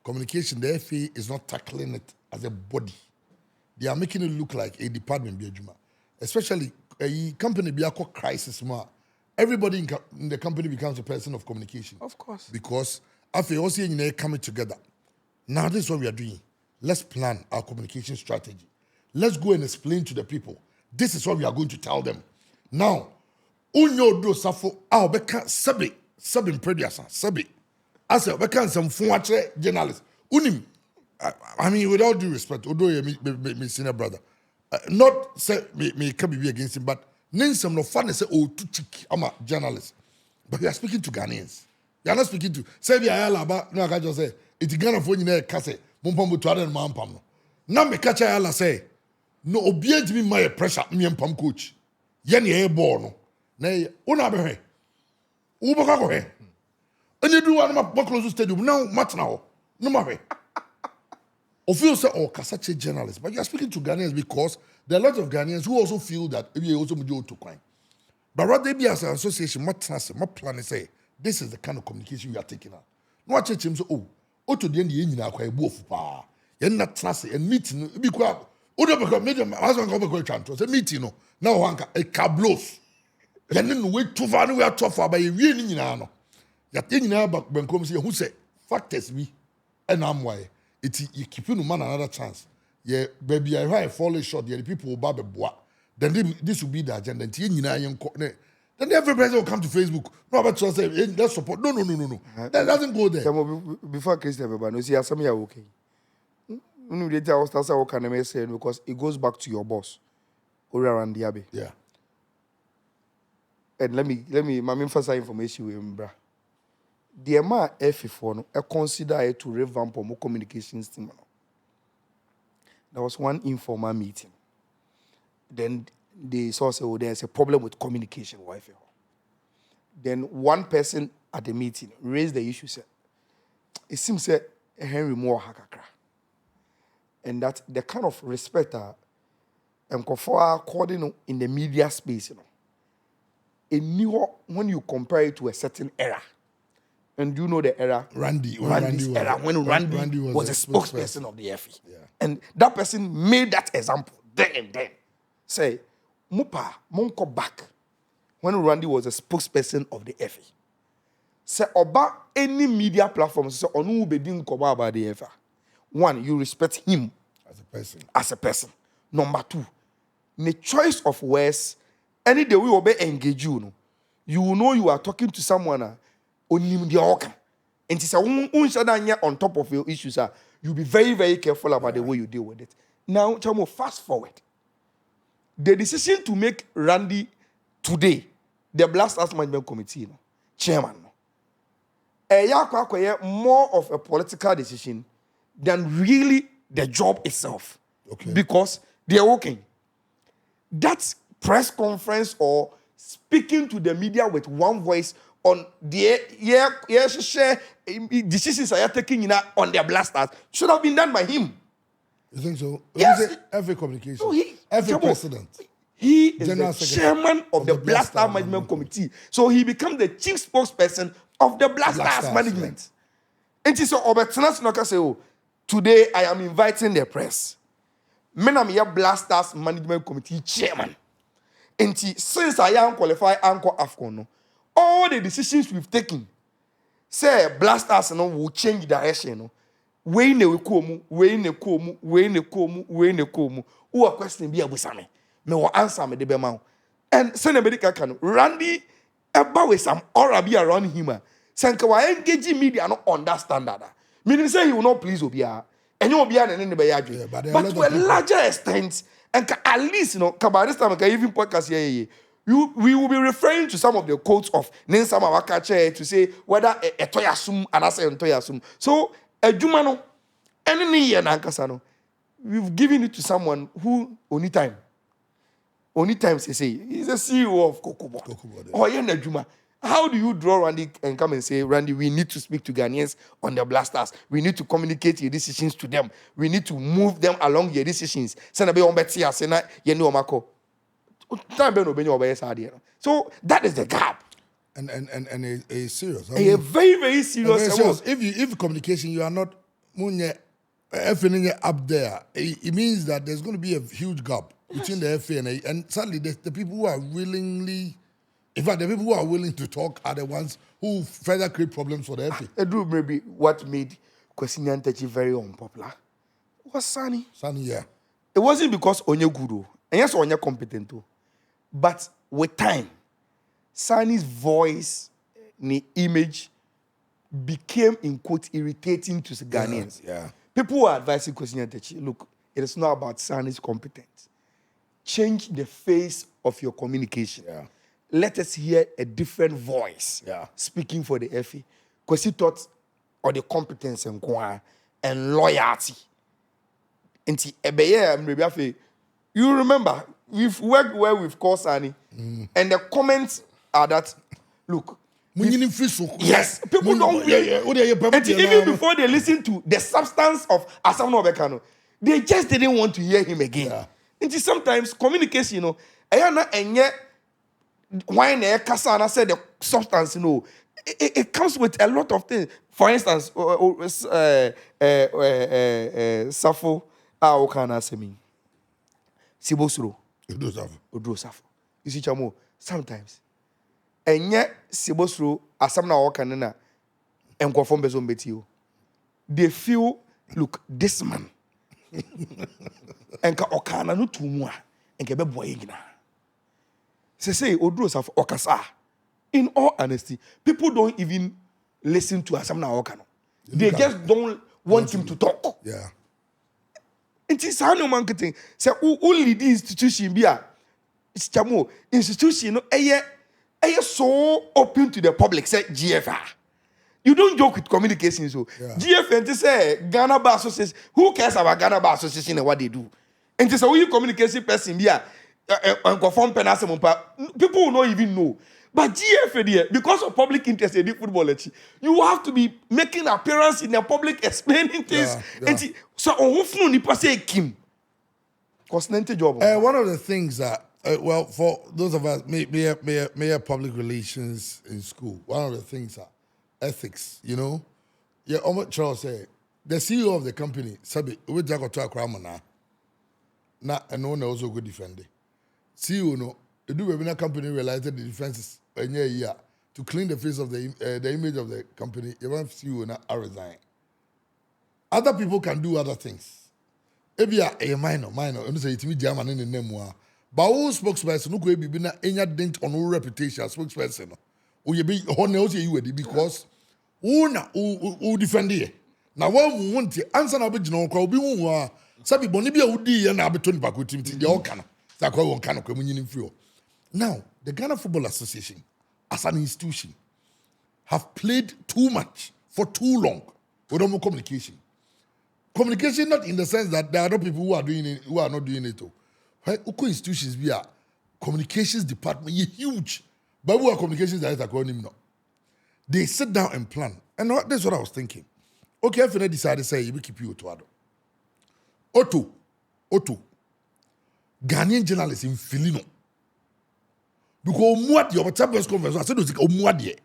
[SPEAKER 1] communication, the FA is not tackling it as a body. They are making it look like a department, especially a company be a crisis. Everybody in the company becomes a person of communication.
[SPEAKER 2] Of course.
[SPEAKER 1] Because after all seeing coming together, now this is what we are doing. Let's plan our communication strategy. Let's go and explain to the people. This is what we are going to tell them. Now, unyo do safo a obeka sabi imprediasa sabi. As a bekan some fuache journalist. Unim. I mean, with all due respect, although me senior brother, not say me can be against him, but name some no fun and say, oh, too cheeky. I'm a journalist. But we are speaking to Ghanaians. You are not speaking to say the Ayala, but no, I can just say, it's Ghana for you, Kase. Mumpam to other mampam. Now me catch a say, no obedient me my pressure, me and pam coach. Yen ye born. Nay, unabe. Ubaka. And you do one of my close stadium now, match now. No matter. Of you say, oh, Kasache journalists, but you are speaking to Ghanaians because there are a lot of Ghanaians who also feel that you also do to crime. But what they be as an association, my plan is say, this is the kind of communication you are taking out. No, I check him so, oh, to the end, you are quite wolf, pa. You're not trusting and meeting, be quiet. Oh, no, because my husband come back to a meeting, no. Now, one a cablos. You didn't wait too far, we are too far by a real Nino. That in now, but when comes here, who say, factors me, and I'm why. It's you keep you man another chance. Yeah, baby, I fall short. Yeah, the people will buy the bois. Then this will be the agenda. Then every president will come to Facebook. No, but so say let's support. No. That doesn't go there.
[SPEAKER 2] Before Christian, everybody knows some are okay. When you tell us what can I say because it goes back to your boss, around the Abbey.
[SPEAKER 1] Yeah.
[SPEAKER 2] And let me, my emphasize information with him, bra. The man F4 I consider it to revamp our communications team. There was one informal meeting. Then they saw say there's a problem with communication. Then one person at the meeting raised the issue. Said, it seems that Henry Moore hakakra, and that the kind of respect and according in the media space, when you compare it to a certain era. And you know the era?
[SPEAKER 1] Randy's
[SPEAKER 2] era, when Randy was a spokesperson of the FE. Yeah. And that person made that example then and then. Say, Mupa, Monko back, when Randy was a spokesperson of the FE. Say, Oba, any media platform, say, Onu bedin koba about the FE. One, you respect him as a person. Number two, the choice of words, any day we will be engage you, you know you are talking to someone. And it's on top of your issues, you'll be very, very careful about the way you deal with it. Now, Chamo, fast forward. The decision to make Randy today, the Black Stars Management Committee, chairman, more of a political decision than really the job itself.
[SPEAKER 1] Okay.
[SPEAKER 2] Because they're working. That press conference or speaking to the media with one voice on the share decisions I are taking on their blasters should have been done by him.
[SPEAKER 1] You think so?
[SPEAKER 2] Yes.
[SPEAKER 1] Every communication.
[SPEAKER 2] No,
[SPEAKER 1] every president.
[SPEAKER 2] He is the chairman of the Blaster Management Committee. So he becomes the chief spokesperson of the Blasters Management. And so Obertana say, oh, today I am inviting the press. I'm here Blasters Management Committee chairman. And since I am qualified Anchor AFCON, all the decisions we've taken, say Blasters will change direction. Where ne komu. Who a question be abusame. Me will answer me the bema. And send a medical can Randy about with some aura be around him. Sanka wa engage media no understand that. Meaning say he will not please Obia. And you will be an enemy by but to a larger extent, and at least by this time I can even podcast here. We will be referring to some of the quotes of Nensama Wakache to say whether a toyasum and I say toyasum. So a Jumano, any year Nankasano, we've given it to someone who only time say he's a CEO of Kokobo. Oh yeah, Juma. How do you draw Randy and come and say, Randy, we need to speak to Ghanaians on the Blasters. We need to communicate your decisions to them. We need to move them along your decisions. So that is the gap.
[SPEAKER 1] And a serious. I
[SPEAKER 2] mean, a very, very serious.
[SPEAKER 1] Very serious. If communication, you are not up there, it means that there's going to be a huge gap between the FA and sadly the people who are willingly. In fact, the people who are willing to talk are the ones who further create problems for the FA.
[SPEAKER 2] Edu, maybe what made Kwesi Nyantakyi very unpopular was Sani.
[SPEAKER 1] Sani, yeah.
[SPEAKER 2] It wasn't because Onye Guru, and yes, Onye competent too. But with time, Sani's voice, the image, became, in quote, irritating to the Ghanaians.
[SPEAKER 1] Yeah.
[SPEAKER 2] People were advising Kwesi Nyantakyi, look, it is not about Sani's competence. Change the face of your communication.
[SPEAKER 1] Yeah.
[SPEAKER 2] Let us hear a different voice speaking for the FA. Because he thought of the competence and and loyalty. Nti ebeye mrebiafe. You remember we've worked well with Korsani, and the comments are that look. Yes, people don't. And even before they listen to the substance of Asamoah Obekano, they just didn't want to hear him again.
[SPEAKER 1] Yeah.
[SPEAKER 2] And sometimes communication, you know, and yet why Kasana said the substance, you know, it comes with a lot of things. For instance, Safo, how can I say me? Sibosuro, Odro Safo. You see, Chamo, sometimes. And yet, Sibosro, Asamna Okanana, and Kwafon Bezon Betio. They feel, look, this man. And Okana no tumwa, and Kebe Boyigna. Say, Odros of Okasa. In all honesty, people don't even listen to Asamna Okano. They just don't want him to talk.
[SPEAKER 1] Yeah.
[SPEAKER 2] And it's how no man can think. Say, only the institution be a institution, are so open to the public, say GFR. You don't joke with communication, so GFR to say Ghana Bar Association. Who cares about Ghana Bar Association and what they do? And to say we communication person here and conform people will not even know. But GFA there, because of public interest in the football, you have to be making appearance in the public, explaining things. And so on ni passe Kim. Constant job.
[SPEAKER 1] One of the things that well, for those of us, may public relations in school, one of the things are ethics, you know. Yeah, Omar Charles said, the CEO of the company, Sabi, we just got to a and no one also good defender. CEO, no, the do webinar company realized that the defense is a year to clean the face of the image of the company. You want CEO now resign. Other people can do other things. Maybe a minor, and say it's me German in the name. But who spokesperson who could be any dent on who reputation spokesperson? Who you be on you because who defend it. Now one want to answer na be no crowd be who sabi boni bi udi ya na abeton bakutim ti de okana. Sakwa won kana kwa munyin free. Now, the Ghana Football Association as an institution have played too much for too long without more communication. Communication not in the sense that there are no people who are doing it, who are not doing it. Right? Uko institutions be a communications department is huge. But we are communications director no. They sit down and plan. And that's what I was thinking. Okay, if I decided to say you will keep you to Otto. Ghanaian journalists in Filino. Because what your press conference, I said, Omuadie.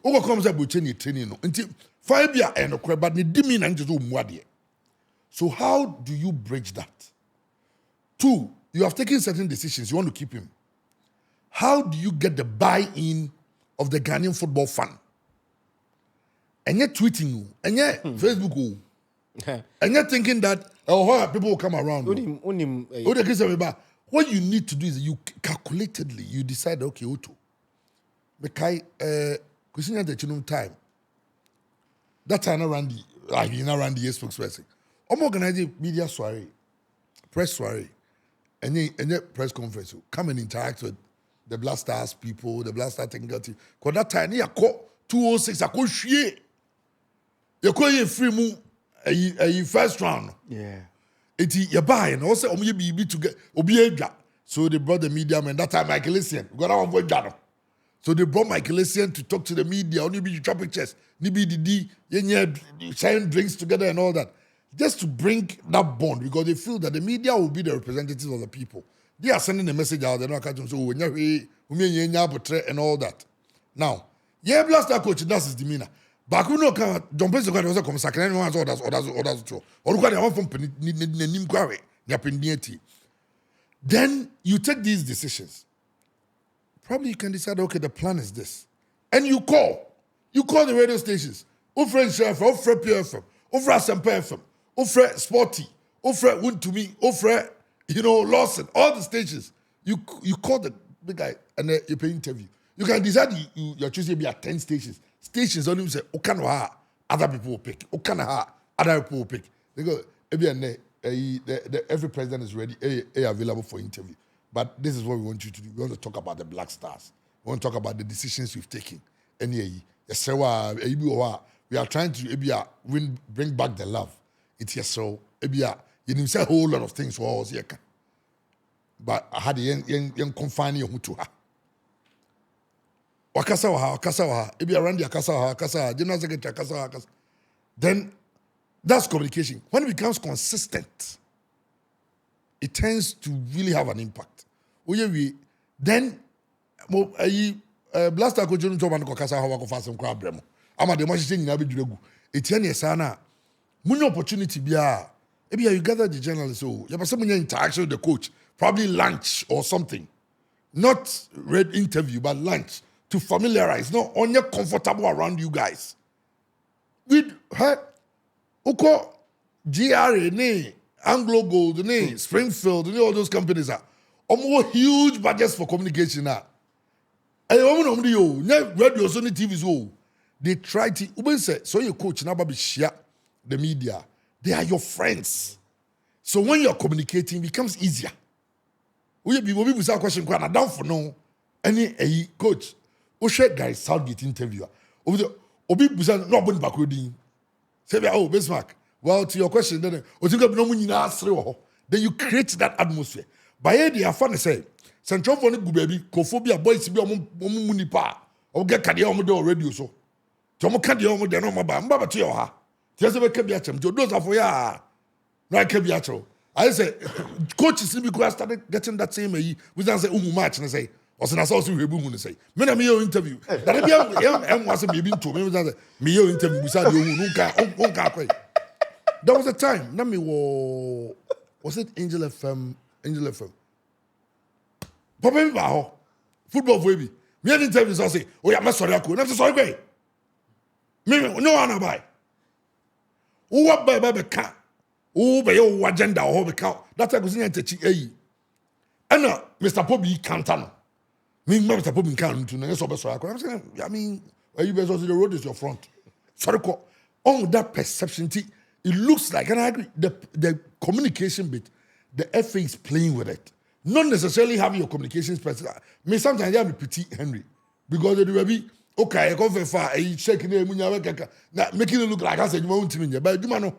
[SPEAKER 1] Ogo comes up with training. Until 5 years and a crab, but the dimin and just Omuadie. So, how do you bridge that? 2, you have taken certain decisions, you want to keep him. How do you get the buy-in of the Ghanaian football fan? And you're tweeting, and you're Facebook, and you're thinking that people will come around. What you need to do is you calculatedly, you decide, okay, Otto, because Christina the Chinum time, that time around the year spokesperson. I'm organizing media soiree, press soiree, and then press conference. Come and interact with the Black Stars people, the Black Star technical team. Because that time, you call 206, I call share. You call you free move a first round.
[SPEAKER 2] Yeah.
[SPEAKER 1] You buy and also be to get Obiega. So they brought the media man. That time Michael Essien. We got our voice Jano. So they brought Michael Essien to talk to the media. Only be chopping chess. Nibi Didi, sharing drinks together and all that. Just to bring that bond because they feel that the media will be the representatives of the people. They are sending a message out. They're not catching so and all that. Now, yeah, blaster coach, that's his demeanor. But we know John Pence was a commissar and others true. Or look at the one from Nimquari, the Then you take these decisions. Probably you can decide, okay, the plan is this. And you call. You call the radio stations. Ofre Chef, Ofre PFM, Ofre Asempa FM, Ofre Sporty, Ofre Win to Me, Ofre, Lawson, all the stations. You call the big guy and you pay interview. You can decide you're choosing to be at 10 stations. Stations only say, Okanaha, other people will pick. Okanaha, other people will pick. They go, every president is ready, available for interview. But this is what we want you to do. We want to talk about the Black Stars. We want to talk about the decisions we've taken. We are trying to bring back the love. It's yes so ebia you need say a whole lot of things was here. But I had young confining your to her. Wakasa, if you around the Akasa, General Secretary Akasa. Then that's communication. When it becomes consistent, it tends to really have an impact. Then, Blaster could join Toman Kokasa Hawako Fast and Crab Bremo. I'm at the machine in Abidu. It's any sana. Many opportunity be maybe you gather the journalists, so you have some interaction with the coach, probably lunch or something. Not read interview, but lunch to familiarize. No, only comfortable around you guys. With her, Uko, GRA, Anglo Gold, Springfield, all those companies are almost huge budgets for communication now. And radio, Sony TV, they try to say, so your coach now be share the media. They are your friends. So when you're communicating, it becomes easier. We be say question I down for no any coach. O share guys Southgate interviewer. Obi busa no boni bakodin. Say oh Bismarck. Well, to your question then you create that atmosphere. By the afan say Central for go baby kophobia boys be munipa. O get kade o de radio so. To mo kade o de no maba. Mba to your ha. Just be kabia chem. Those are for ya. No kabia cho. I say coaches because started getting that same we don't say match and say or say also we bu say me na me your interview that be am was be to me say me your interview we say nunca there was a time na me was it Angel FM papa me ba ho football for be me interview so say oh ya me sorry akọ na sorry gbe me no one buy who ba ka oh, but you agenda or because that's a good thing. And Mr. Pobi can't me, Mr. Pobi can't do so. I'm saying, I mean, you better the road is your front. Sorry, on that perception, it looks like, and I agree, the communication bit, the FA is playing with it. Not necessarily having your communications person. Me sometimes I have a petite Henry because it will be okay. I go for far, I check in the making it look like I said, you won't mean, but you know.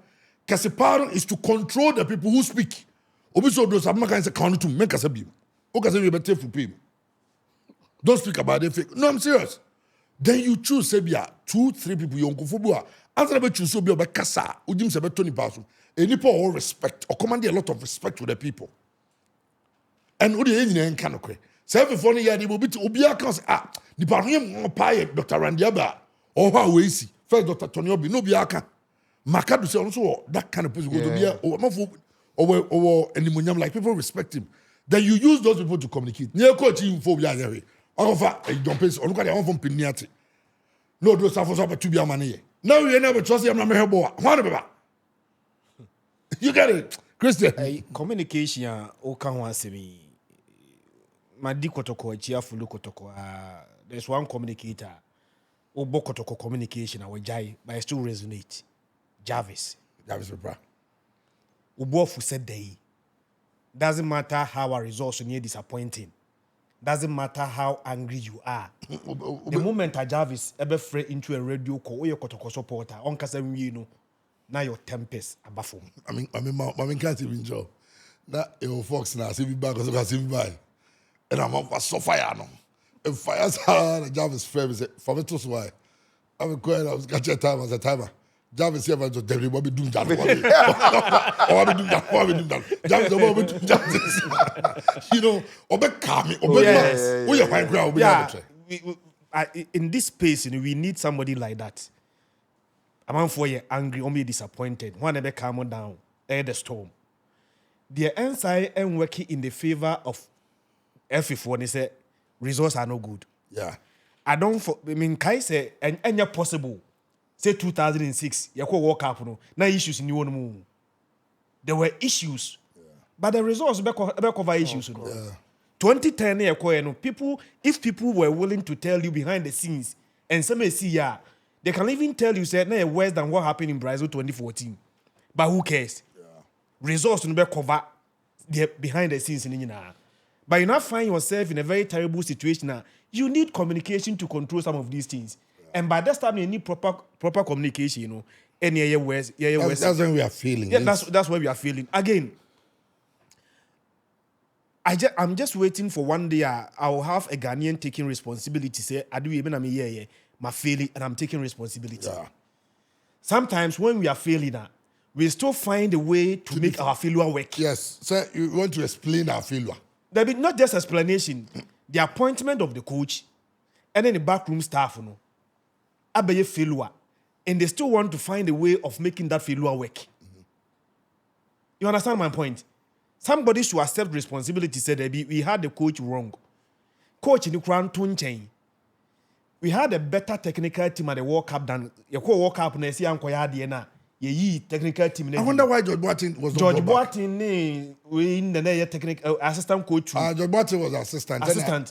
[SPEAKER 1] Kasiparo is to control the people who speak. Obiso those Americans say count to make us a beam. Okay, you better for people. Don't speak about the fake. No, I'm serious. Then you choose Sebia 2-3 people you uncle Answer the choose so be about Kasa, Udim Sebe 20 person. And people all respect or command a lot of respect to the people. And Udi Indian Kanokwe. 7 years they will be to Ubia can say the Parium Pie Dr. Randiaba or how we see. First Dr. Tonyobi no biaka. Makadu say also that kind of person go to be or anymunyam like people respect him. Then you use those people to communicate. Near coach him phobia there. Ofa don't pay on look at from piniati. No those stuff was up to be a money. Now you never trust him na me hebo. What you get it, Christian.
[SPEAKER 3] Communication o kan ho asemi. Madi kotoko chia fulu kotoko. There's one communicator. O bokotoko communication awajai but I still resonate. Jarvis Bra. Ubofu said day. Doesn't matter how a resource near disappointing. Doesn't matter how angry you are. The moment a Jarvis ever free into a radio call or your kotoko supporter, on Casam, you know, now your tempest are baffled.
[SPEAKER 1] I mean, can't even job. That your Fox now, see me back because I see me by. And I'm up for so fire no. If fire's hard, Jarvis frame is for me to why. I was catching time as a timer. Jarvis here was just everybody doing that. Or we doing that. Jarvis over to Jarvis. You know, obe calm, obe nice. We are fine crowd.
[SPEAKER 3] In this space, we need somebody like that. A man for you angry or me disappointed. One ever calm down. Air the storm. The NSI and working in the favor of F4 they say results are no good.
[SPEAKER 1] Yeah.
[SPEAKER 3] Kai say and you're possible. Say 2006, you could walk up no issues in one move. There were issues, but the results cover issues. 2010, people, if people were willing to tell you behind the scenes, and some may see, they can even tell you say worse than what happened in Brazil 2014. But who cares? Results will cover the behind the scenes in But you now find yourself in a very terrible situation now. You need communication to control some of these things. And by that time, you need proper communication, Any West, West.
[SPEAKER 1] That's when we are feeling.
[SPEAKER 3] Yeah, that's what we are feeling. Again, I'm just waiting for one day I'll have a Ghanaian taking responsibility. Say, I do even my failing, and I'm taking responsibility.
[SPEAKER 1] Yeah.
[SPEAKER 3] Sometimes when we are failing, we still find a way to make our failure work.
[SPEAKER 1] Yes. So you want to explain our failure.
[SPEAKER 3] There be not just explanation, the appointment of the coach, and then the backroom staff, abaye failure, and they still want to find a way of making that failure work. Mm-hmm. You understand my point? Somebody should accept responsibility. Said we had the coach wrong. Coach in the Crown Tunchain. We had a better technical team at the World Cup than your World Cup. Na see ankoya de na ye technical team.
[SPEAKER 1] I wonder why George Boateng was
[SPEAKER 3] George Boateng we in the technical assistant coach.
[SPEAKER 1] George Boateng was assistant.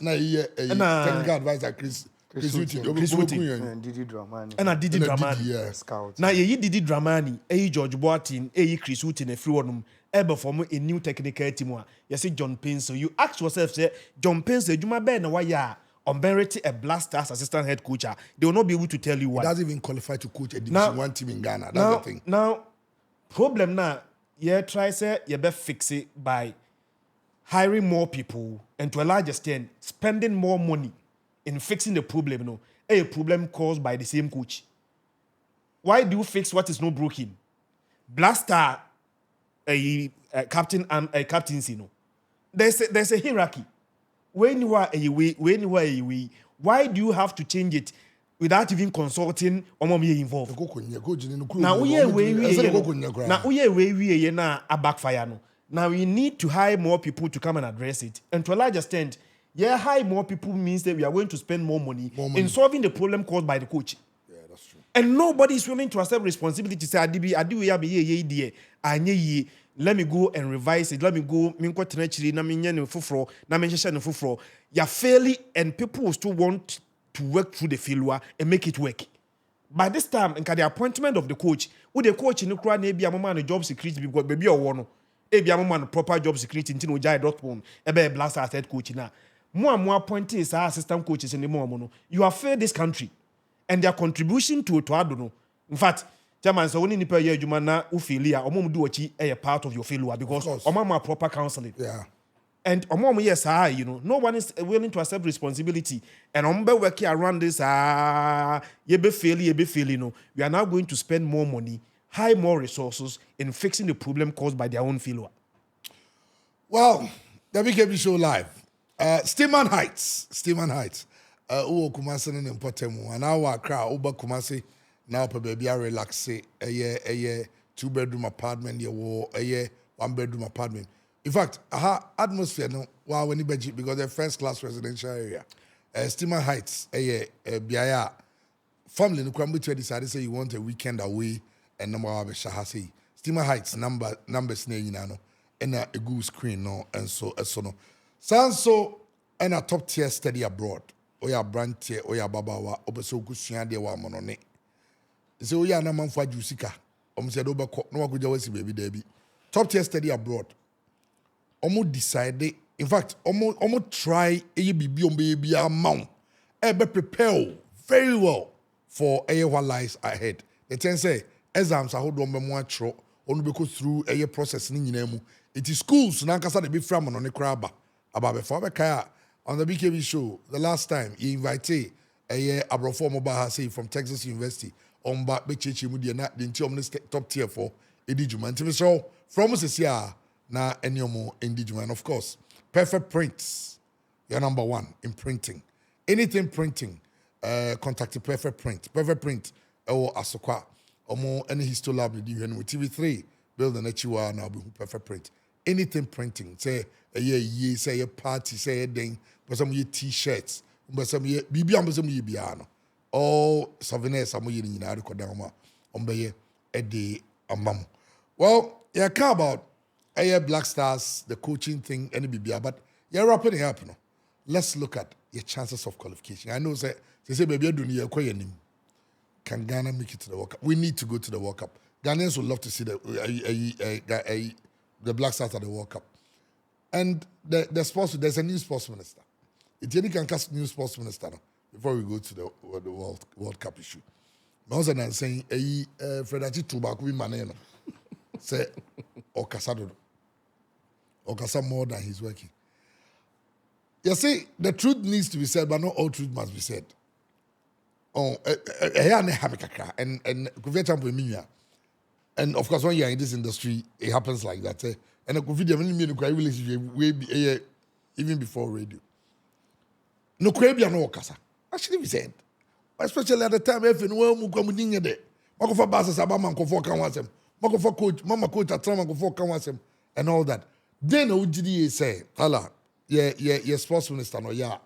[SPEAKER 1] Na technical advisor Chris Wooten.
[SPEAKER 2] And Didi Dramani.
[SPEAKER 3] And Didi Dramani.
[SPEAKER 2] Scout.
[SPEAKER 3] Now ye Didi Dramani, George Boateng, Chris Wooten, a free one. Ever form a new technical team. You see John Pencil. You ask yourself, say John Pencil, you might be why ya unburied a Blasters assistant head coach. They will not be able to tell you why.
[SPEAKER 1] He doesn't even qualify to coach a Division 1 team in Ghana. That's the thing.
[SPEAKER 3] Now, problem now, you try say you better fix it by hiring more people and to a large extent spending more money in fixing the problem. A problem caused by the same coach. Why do you fix what is not broken? Blaster. A captaincy. There's a hierarchy. When you are away, why do you have to change it without even consulting Omomi involved? Now we a backfire. Now we need to hire more people to come and address it. And to a large extent, hire more people means that we are going to spend more money in solving the problem caused by the coach. And nobody is willing to accept responsibility. Say, let me go and revise it. Let me go. You're failing, and people will still want to work through the failure and make it work. By this time, and the appointment of the coach, with the coach in the crowd, maybe a man job security because baby or one, maybe a man proper job security in Tino Dortmund, a blaster head coach now. More appointees are assistant coaches in the moment. You have failed this country. And their contribution to I don't know. In fact, Chairman, so only nipa year you na ufilia, omo do what a part of your failure because omo proper counseling.
[SPEAKER 1] Yeah.
[SPEAKER 3] And omo yes, no one is willing to accept responsibility. And ombe working around this, ye be failing. We are now going to spend more money, hire more resources in fixing the problem caused by their own failure.
[SPEAKER 1] Well, the BKB show live. Steeman Heights. Uwo Kumasi ni important and our crowd Uba Kumasi now per baby are relax a 2-bedroom apartment ye war a 1-bedroom apartment. In fact, atmosphere no wow when budget because they're first class residential area. Steeman Heights biaya family no kwambu to decide say you want a weekend away and number of shahasi. Steeman Heights numbers ne no and a good screen no and so no. So and a top tier study abroad. Oya branche oya babawa obeso kusua de wa monone se oya na manfo ajusika omse do be no wakuja wasi baby dabi top tier study abroad omo decide in fact omo try eye bibi ombe amount be prepare very well for what lies ahead the ten say exams ahodo ombe mo atro onu be go through process ni nyina mu it is schools na nkasa de be fra monone kraba aba be for be kai on the BKB show, the last time he invited a Abrafo Mobile from Texas University on back Bechichi Mudia Nat the top tier for Indijuman. So from us here na enyomo Indijuman, of course. Perfect prints. You're number one in printing. Anything printing, contact Perfect Print. Perfect Print or Asokwa. Or more any histo lab with TV3 build an HUR now be Perfect Print. Anything printing, say say a party, say a thing. But some t-shirts, but some BB some biano. All souvenirs some in Kodama on a day a mum. Well, yeah, care about Black Stars, the coaching thing, and BBA, but you're wrapping it up. Let's look at your chances of qualification. I know they say baby don't can Ghana make it to the World Cup? We need to go to the World Cup. Ghanaians would love to see the Black Stars at the World Cup. And the sports, there's a new sports minister. It's any can cast new sports minister before we go to the World Cup issue. No say na saying Fredachi tobacco bi maneno. Say okasa more than he's working. You see, the truth needs to be said, but not all truth must be said. Oh, and of course, when you're in this industry, it happens like that. And even before radio. No crabia no kasa. Actually, we said, especially at the time, if you know, Mukamudinga de, Mako Bassas, Abama, Kofo Kawasem, Mako for coach, Mama coach at Trama, Kofo Kawasem, and all that. Then OGDA say, Hala, yeah, sports minister, no, yeah.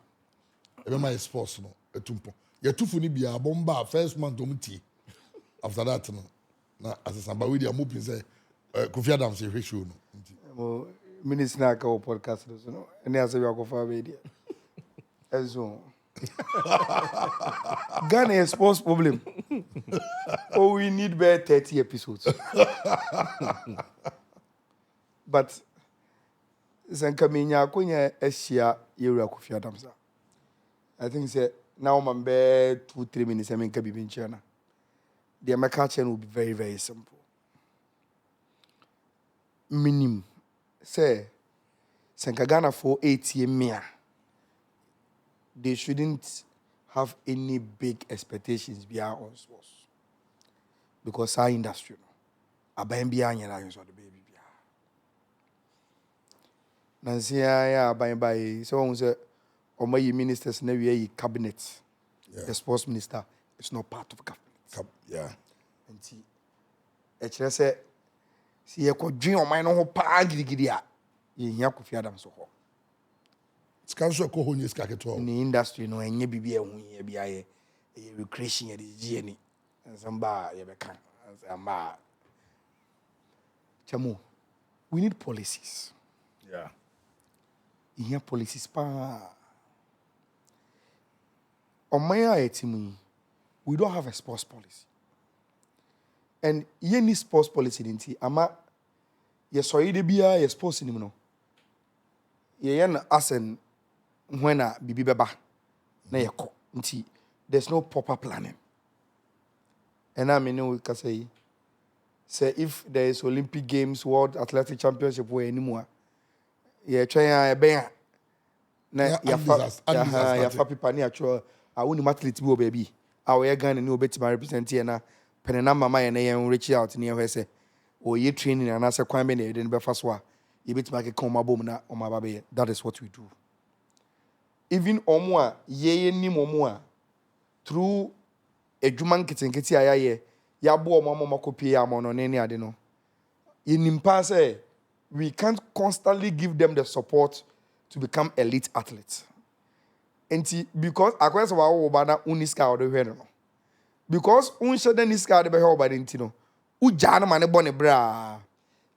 [SPEAKER 1] Remember, sports, no, a tumpo. You're too funny, be a bomba, first month, after that, no. Na as a we are moving say Kofi Adams say ratio no.
[SPEAKER 2] Minister na ka podcast no. Any as we go for media. Ezo. Ghana is sports problem. Oh, we need better 30 episodes. But Zankaminya kunya Asia Yura Kofi Adams. I think say now man be 2-3 minutes I mean can be in China. The American will be very, very simple. Minimum. Say, Ghana for 8 years, they shouldn't have any big expectations beyond on sports. Because our industry, I buy beyond your lives or the baby. Nancy, I buy so on say, or my ministers never a cabinet. The sports minister is not part of government.
[SPEAKER 1] Yeah.
[SPEAKER 2] And see, say, see, you could dream on my own pag. You hear Kofi Adams so.
[SPEAKER 1] It's council Kohoni is Kaketo.
[SPEAKER 2] In the industry, no, and you be a recreation at the journey. And some bar, you can. And Chamu, we need policies.
[SPEAKER 1] Yeah.
[SPEAKER 2] You hear policies, pa. On my team, we don't have a sports policy. And any sports policy dinti ama ye soyi de bia ye sports ni no ye yen asen when a bibi beba na ye ko nti there's no proper planning. And I mean we can say if there is Olympic Games, World Athletic Championship or anymore ye try ben na ya fa people ni atro a woni athlete bi o baby a we Ghana ni obetima represent here na penena mama ye na ye reach out ni ye say o ye training and as a kwan be na ye de be fa so a ye betima ke come abom na o ma ba be. That is what we do. Even omo a ye ni momo a through edwuma nketenkete aya ye ya bo omo makopie amono ne ade no ye nimpa say we can't constantly give them the support to become elite athletes. And because akwese wa wo ba na uniska o de hwe no because unse de niska de be hwe ba de ntino uja na mane bone bra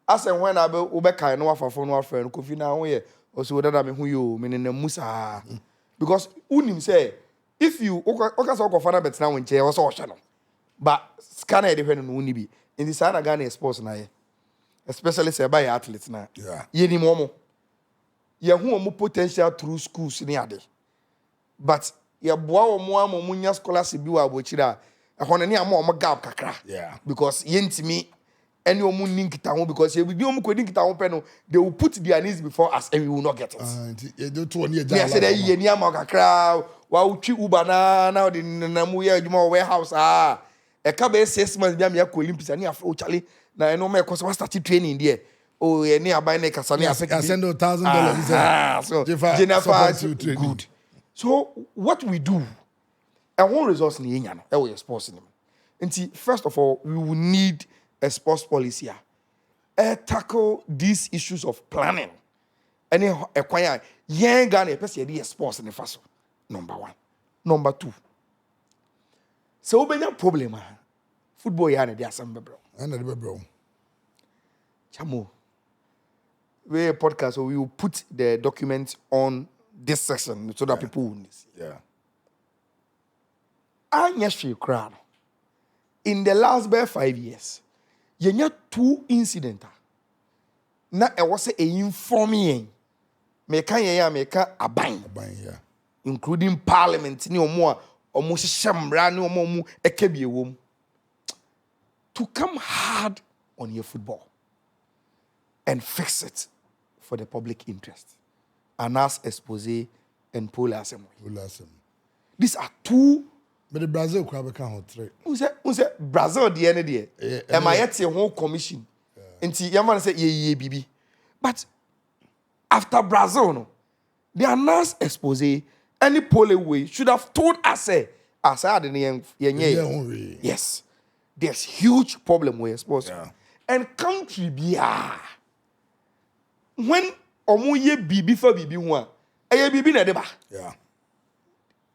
[SPEAKER 2] asen when na be wo be kai no afafo no afre no Kofi na ho ye oso dada me hu yo me ne musa because unim say if you okasa okofa na betina wo nche wo so hwe no but scanner de hwe no uni bi in the sana Ghana sports na ye especially say by athletes na ye ni momo ye hu omo potential through schools ni ade. But ya boa omo amunya scholarship bi wa abochira ehona ni ama omo gap kakra because yentimi any omo ninkita ho because ye bi omo kwedi nkita ho pe no they will put their needs before us and we will not get it.
[SPEAKER 1] You don't want to
[SPEAKER 2] yeah say that ye ni ama kakra wa utwi uba na de na mu ye adwuma warehouse e ka be 6 months bi am ya ko Olympics ani afro chale na eno me ko so start training there. Oh ye ni abai na kasa ni
[SPEAKER 1] I send $1,000
[SPEAKER 2] so Jennifer good. So what we do, and one resource in the no, we sports in them. First of all, we will need a sports policy tackle these issues of planning. And acquire young Ghana, especially sports in the first. Number one. Number two. So we have a problem. Football yana there some bro.
[SPEAKER 1] Bro.
[SPEAKER 2] Chamo. We podcast, so we will put the documents on this section so that people will see.
[SPEAKER 1] Yeah.
[SPEAKER 2] In the last 5 years, you had 2 incidents. Na I was a informing. Meka aban, including parliament ni omo almost shambra ni omo ekebie wom. to come hard on your football and fix it for the public interest. Anas expose and Paul Assembly. These are two.
[SPEAKER 1] But the Brazil crowd can't three.
[SPEAKER 2] Who said Brazil the end there? Am I at a whole commission? And see, young man said, yeah, BB. But after Brazil, no, the Anas expose any poll way should have told us, as I didn't, yes, there's huge problem with sports. And country be when omuye BB for BB one, BB na deba.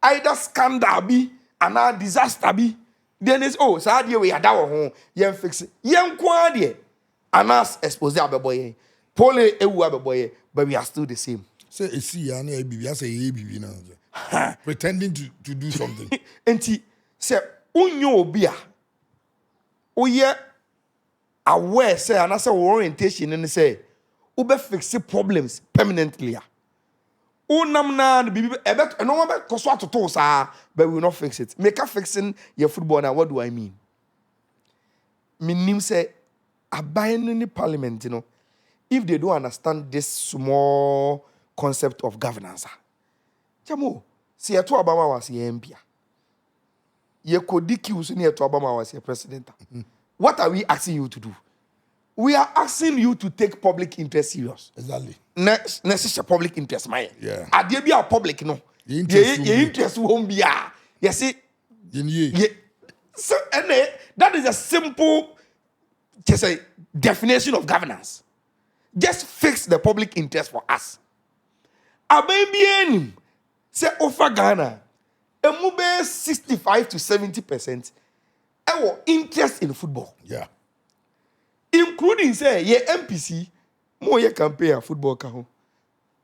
[SPEAKER 2] Either scandal be and disaster be. Then it's so we are down home. Yen fix it. Yen kwadi. Anas expose abeboye. Pole ewu abeboye. But we are still the same.
[SPEAKER 1] Say a see and a BB. I say a BB now. Pretending to do something.
[SPEAKER 2] Enti say unyo obia. Oye aware say anasa orientation and say ube fix problems permanently. Unam na bibi ebet no one be koso atoto sa but we will not fix it. Make a fixing your football now. What do I mean? Minim say abayin in the parliament, you know, if they don't understand this small concept of governance. Chamo, si eto Obama was your MP. Ye kodiki usuni eto Obama was your president. What are we asking you to do? We are asking you to take public interest serious.
[SPEAKER 1] Exactly.
[SPEAKER 2] Next is public interest, man.
[SPEAKER 1] Yeah.
[SPEAKER 2] Are be a public, no? Your interest won't be a. You see? So, and that is a simple, just a definition of governance. Just fix the public interest for us. A baby, say offer Ghana, a move 65 to 70%. Our interest in football.
[SPEAKER 1] Yeah.
[SPEAKER 2] Including say ye MPC more ye campaign a football can.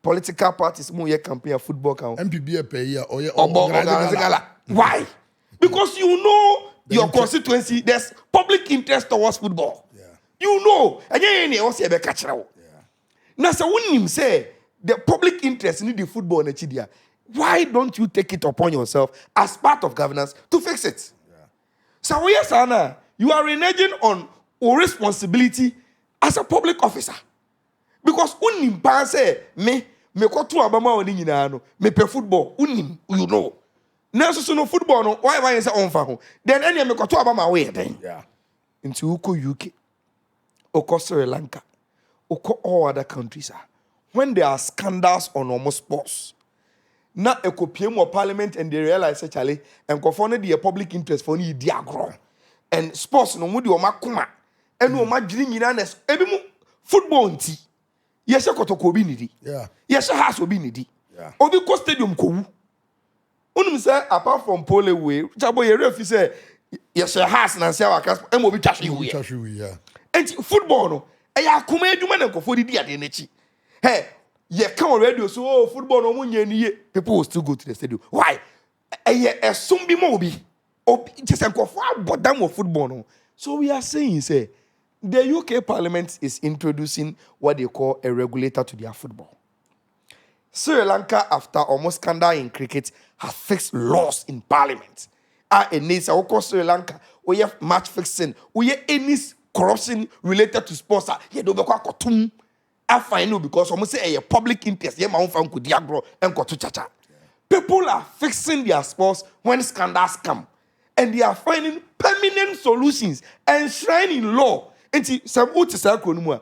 [SPEAKER 2] Political parties more ye campaign a football can.
[SPEAKER 1] MPB per year or
[SPEAKER 2] Why? Because you know your constituency there's public interest towards football.
[SPEAKER 1] Yeah.
[SPEAKER 2] You know. And you also be catch now. Now so when him say the public interest in the football in Chidia, why don't you take it upon yourself as part of governance to fix it? Yeah. So yes, Anna, you are reneging on or responsibility as a public officer. Because unim pa say me ko to abama oni nyina no me pe football unim you know. Na so no football no why say on fa ho. Then any me ko to abama we then.
[SPEAKER 1] Yeah.
[SPEAKER 2] Into uko UK, uko Sri Lanka, uko all other countries when there are scandals on almost sports. Na ekopiem of parliament and they realize actually and confound the public interest for ni di agro. And sports no mu di o makoma enu o madwiri nyina na ebi mu football nti yeshe kotoko obi nidi yeshe house obi nidi obi ko stadium ko wu unum say apart from pole way jabo ye refi say yeshe house na say waka em obi twahwe
[SPEAKER 1] yeah
[SPEAKER 2] enti football no e ya akoma adwuma na nkofo didi ade nechi hey ye kan on radio so oh football no mu nya niye people will still go to the stadium why e sum bi mo obi just nkofo abodam of football no. So we are saying say the UK Parliament is introducing what they call a regulator to their football. Sri Lanka, after almost scandal in cricket, has fixed laws in Parliament. And it's also Sri Lanka, we have match fixing, we have any corruption related to sports. Here do be I find because almost say a public interest. Here my own fan could diagro and go to chacha. People are fixing their sports when scandals come, and they are finding permanent solutions enshrining law. And some uti say kronumwa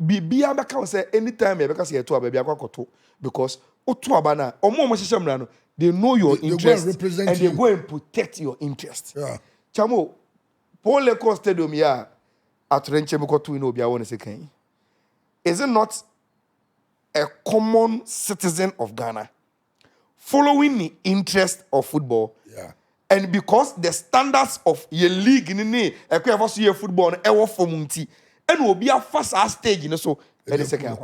[SPEAKER 2] bibia beka say anytime you beka say to baby akwakoto because otu abana omo hyehyemra no they know your interest and they go and protect your interest.
[SPEAKER 1] Yeah.
[SPEAKER 2] Chamo Paul Court Stadium ya atrenche mekoto ino bia won say kan. Is it not a common citizen of Ghana following the interest of football?
[SPEAKER 1] Yeah.
[SPEAKER 2] And because the standards of your league in the equal year football and ever for munti and will be a first stage in so the second.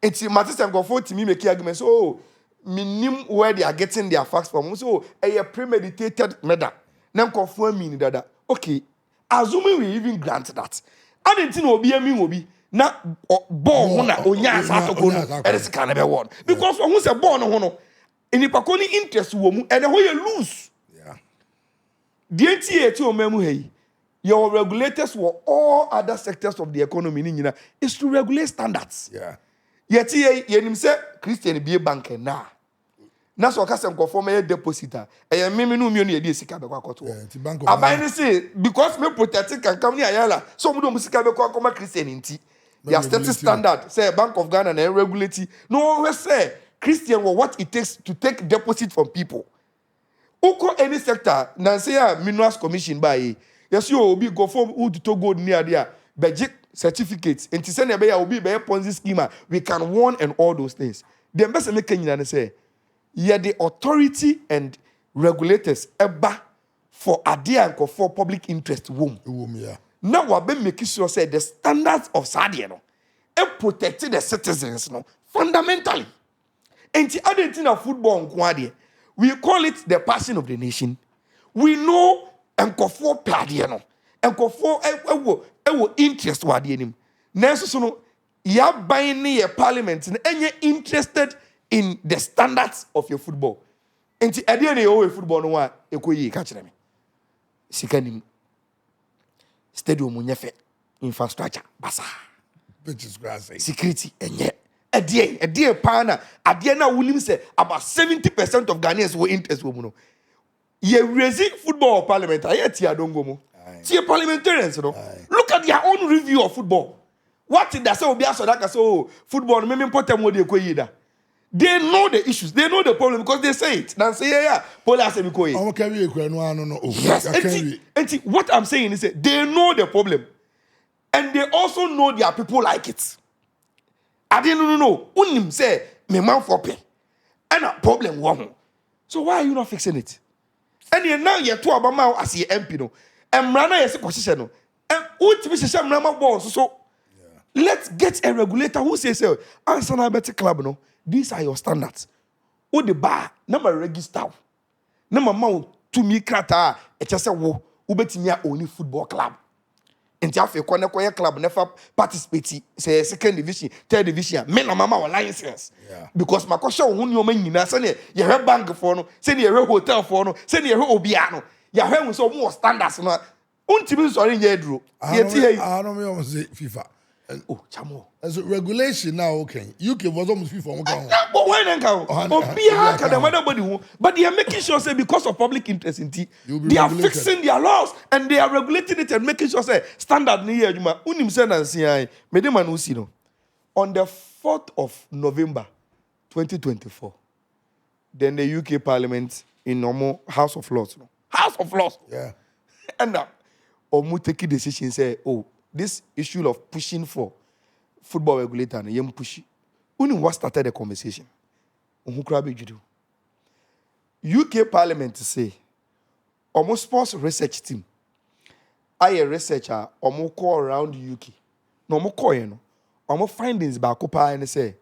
[SPEAKER 2] It's Mattis go for to me make arguments. Oh, minim where they are getting their facts from. So a premeditated murder. Now confirm me that okay, assuming we even grant that. I didn't know be a me will be na ball na onya sa to go no. It's can be one because who say ball no no. In the pakoni interest wo mu and who you lose.
[SPEAKER 1] Yeah.
[SPEAKER 2] DNTA to memu hey. your regulators for all other sectors of the economy is to regulate standards.
[SPEAKER 1] Yeah.
[SPEAKER 2] Yet ye say Christian be a banker na. Na so kase nkofo me depositor. E me no mi no ye sika be kwa koto.
[SPEAKER 1] The Bank of
[SPEAKER 2] Abai say because me protect can come near ayala. So mu do sika be kwa koma Christian nti. Their status standard say Bank of Ghana na regulate. No we say Christian what it takes to take deposit from people. Uko any sector na say minerals commission by yes you obi go for who to gold near there budget certificates and to send a obi be Ponzi schema we can warn and all those things. The best make Kenya say yeah the authority and regulators eba for idea and for public interest womb.
[SPEAKER 1] Yeah.
[SPEAKER 2] Now we be making sure say the standards of Sadia no and protecting the citizens no fundamentally. And the other thing of football nkwade we call it the passion of the nation. We know enkofo plade no enkofo ewo interest wade nim. Nanso so no ya ban ne your parliament no enye interested in the standards of your football. Enti ade na your football no wa ekoyi ka kire me. Sika nim. Stadium nyefe infrastructure basa.
[SPEAKER 1] Which is grass.
[SPEAKER 2] Security enye. Ade pana ade na wunim say about 70% of Ghanaians were interest wo mu no. Ye raising football parliament ayeti adongo mo. See parliamentarians no. Look at their own review of football. What did they say obi aso that so football me important mo dey koyi da. They know the issues. They know the problem because they say it. Now say yeah, Paul has me koyi. Yes. And what I'm saying is that they know the problem. And they also know their people like it. I didn't know. Unim say me man for pay. And a problem one. So why are you not fixing it? And you now you're two about as your MP no. And Mrana is a position no. And ultimately Mrana boss so let's get a regulator who says answer na better club no. These are your standards. Who the bar number register. Number ma to me krata e chese wo ubetimi only football club. Enti afi kwone koye club never participate say second division, third division. Me na mama wa license. Yeah. Because makosha wo hu nyoma nyina se ne ye hwe bank for no, se ne ye hwe hotel for no, se ne ye hwe obia no. Ya hwe mu so mo standards no. Untimi so nya eduro. Ye ti hey.
[SPEAKER 1] I don't know say FIFA.
[SPEAKER 2] Oh, chamo.
[SPEAKER 1] As a regulation now, okay. UK was almost FIFA.
[SPEAKER 2] But why then come? But they are making sure say because of public interest in they are fixing their laws and they are regulating it and making sure say standard ni here juma. Unim say na nsi me de man usi no. On the 4th of November 2024, then the UK Parliament in normal House of Lords. No? House of Lords.
[SPEAKER 1] Yeah.
[SPEAKER 2] And now, Omu take a decision say, oh, this issue of pushing for football regulator and young pushy. Only what started the conversation. UK Parliament say, almost sports research team. I a researcher, almost call around the UK. No more call, almost findings by Copa and say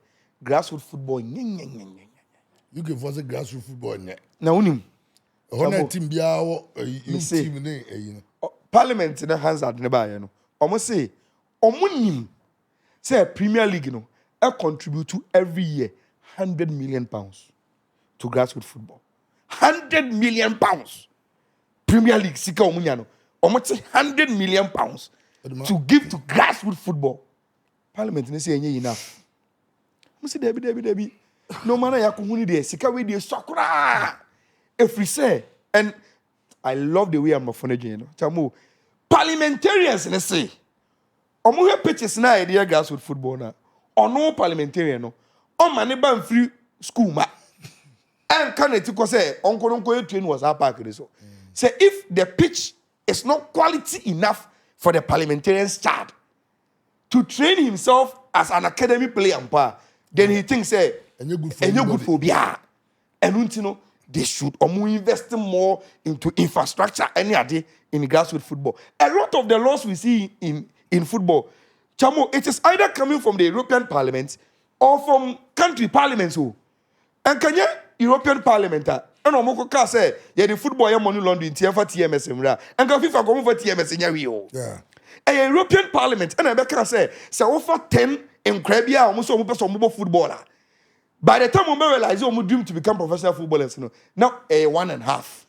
[SPEAKER 2] grassroots football.
[SPEAKER 1] UK was a grassroots football.
[SPEAKER 2] Now, unim.
[SPEAKER 1] Team
[SPEAKER 2] Parliament in the hands at Nebayan. Almost say, Omunim say Premier League contribute to every year £100 million to grassroots football. £100 million. Premier League sika omunyano. Almost £100 million to give to grassroots football. Parliament ne say enough. I say Debbie. No matter yakuhuni de sika we de sakura. If we say and I love the way I'm phonaging, Chamu. Parliamentarians, let's say, omo he pitches na idea grassroots football na. Ono parliamentarian no. O mane ban free school ma. And can it say onko train was our park so. Say if the pitch is not quality enough for the parliamentarian's child to train himself as an academy player then he thinks say and you good for bia. And untino they should invest more into infrastructure any day in grassroots football. A lot of the laws we see in football, Chamo, it is either coming from the European Parliament or from country parliaments. And can you European Parliament? And Omoko say, yeah, the football ya money London for TMS and can FIFA go for TMS in your yeah. A European Parliament and I can say, offer 10 in Crabia almost almost footballer. By the time we realize we dream to become professional footballers, now a 1.5.